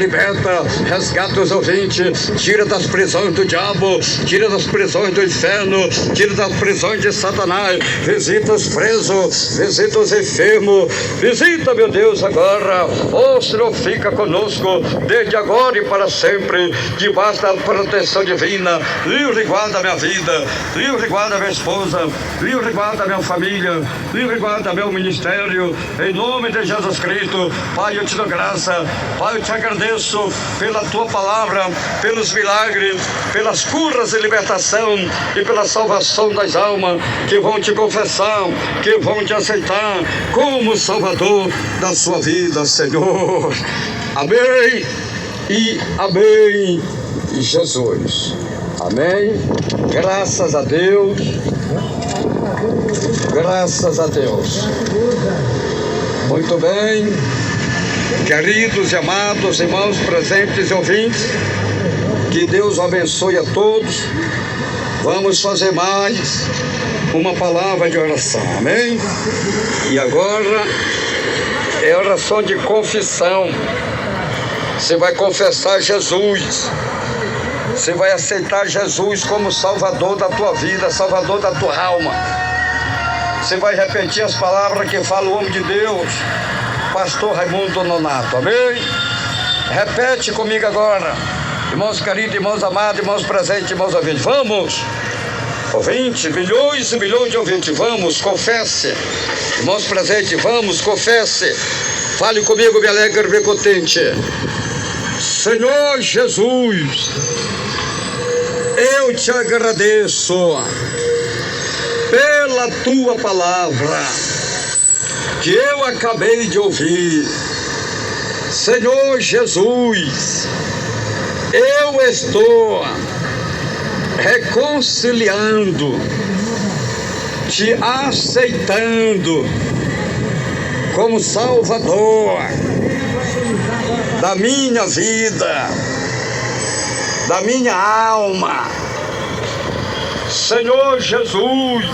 resgata os ouvintes, tira das prisões do diabo, tira das prisões do inferno, tira das prisões de Satanás, visita os presos, visita os enfermos, visita, meu Deus, agora, oh, Senhor, fica conosco, desde agora e para sempre, debaixo da proteção divina, livre e guarda a minha vida, livre e guarda a minha esposa, livre e guarda a minha família, livre e guarda meu ministério, em nome de Jesus Cristo. Pai, eu te dou graça, Pai, eu te agradeço pela tua palavra, pelos milagres, pelas curas e libertação e pela salvação das almas que vão te confessar, que vão te aceitar como Salvador da sua vida, Senhor. Amém e amém, Jesus. Amém. Graças a Deus. Graças a Deus. Muito bem, queridos e amados irmãos presentes e ouvintes, que Deus abençoe a todos. Vamos fazer mais uma palavra de oração, amém? E agora é oração de confissão. Você vai confessar Jesus, você vai aceitar Jesus como Salvador da tua vida, Salvador da tua alma. Você vai repetir as palavras que fala o homem de Deus, pastor Raimundo Nonato, amém? Repete comigo agora, irmãos queridos, irmãos amados, irmãos presentes, irmãos ouvintes, vamos! Ouvintes, milhões e milhões de ouvintes, vamos, confesse. Irmãos presentes, vamos, confesse. Fale comigo, me alegre, me contente. Senhor Jesus, eu te agradeço pela tua palavra que eu acabei de ouvir. Senhor Jesus, eu estou reconciliando, te aceitando como Salvador da minha vida, da minha alma. Senhor Jesus,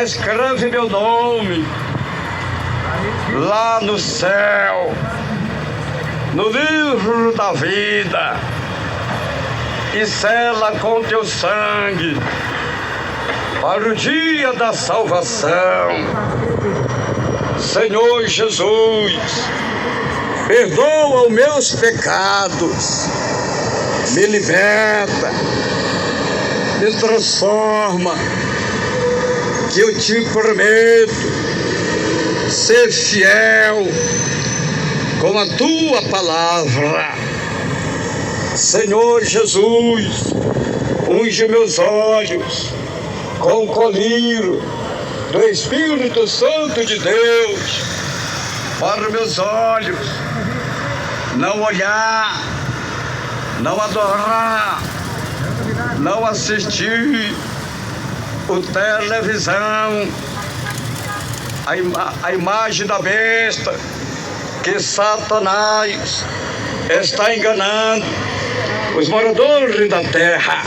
escreve meu nome lá no céu, no livro da vida, e sela com teu sangue para o dia da salvação. Senhor Jesus, perdoa os meus pecados, me liberta, me transforma, que eu te prometo ser fiel com a tua palavra. Senhor Jesus, unge meus olhos com o colírio do Espírito Santo de Deus, para meus olhos não olhar, não adorar, não assistir o televisão, a imagem da besta que Satanás está enganando os moradores da terra.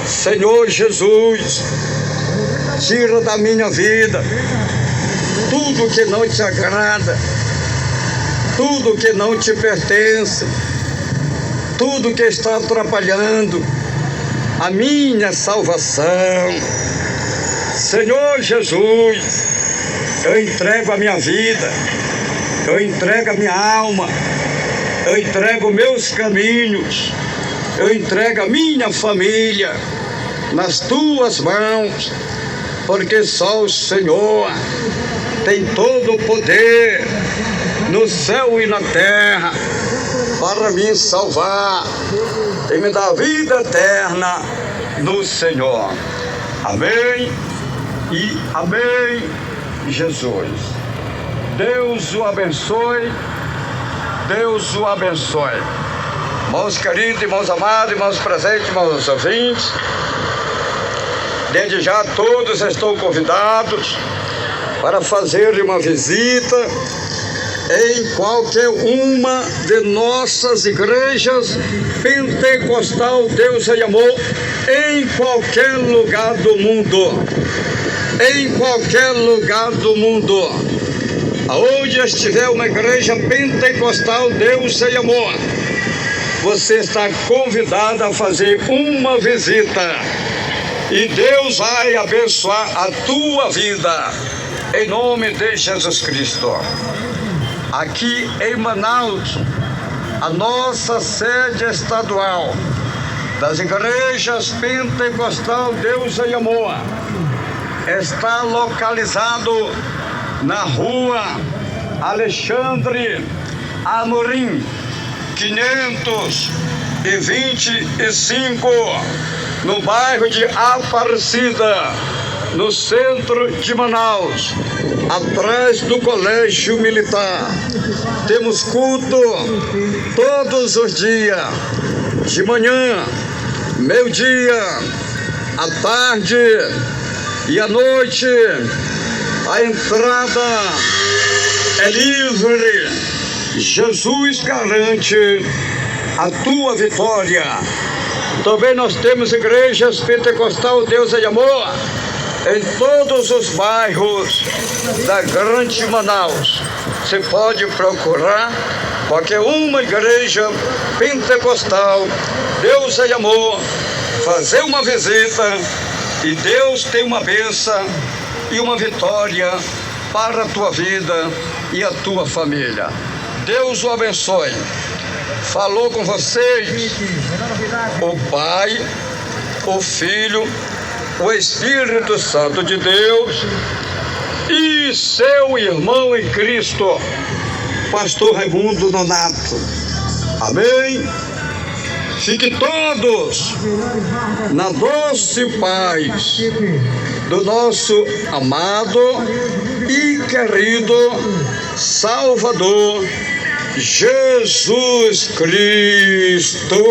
Senhor Jesus, tira da minha vida tudo que não te agrada, tudo que não te pertence, tudo que está atrapalhando a minha salvação. Senhor Jesus, eu entrego a minha vida, eu entrego a minha alma, eu entrego meus caminhos, eu entrego a minha família nas tuas mãos, porque só o Senhor tem todo o poder no céu e na terra para me salvar e me dar vida eterna no Senhor. Amém e amém, Jesus. Deus o abençoe, Deus o abençoe. Irmãos queridos, irmãos amados, irmãos presentes, irmãos ouvintes, desde já todos estão convidados para fazer uma visita em qualquer uma de nossas igrejas pentecostal Deus e Amor, em qualquer lugar do mundo, em qualquer lugar do mundo, aonde estiver uma igreja pentecostal Deus e Amor, você está convidado a fazer uma visita e Deus vai abençoar a tua vida, em nome de Jesus Cristo. Aqui em Manaus, a nossa sede estadual das igrejas pentecostal Deus e Amor está localizado na rua Alexandre Amorim 525, no bairro de Aparecida, no centro de Manaus, atrás do Colégio Militar. Temos culto todos os dias, de manhã, meio-dia, à tarde e à noite. A entrada é livre. Jesus garante a tua vitória. Também nós temos igrejas pentecostal Deus e Amor em todos os bairros da grande Manaus. Você pode procurar qualquer uma igreja pentecostal Deus e Amor, fazer uma visita e Deus tem uma bênção e uma vitória para a tua vida e a tua família. Deus o abençoe. Falou com vocês o Pai, o Filho, o Espírito Santo de Deus e seu irmão em Cristo, Pastor Raimundo Nonato. Amém? Fiquem todos na doce paz do nosso amado e querido Salvador Jesus Cristo.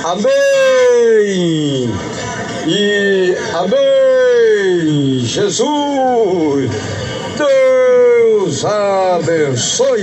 Amém e amém. Jesus, Deus abençoe.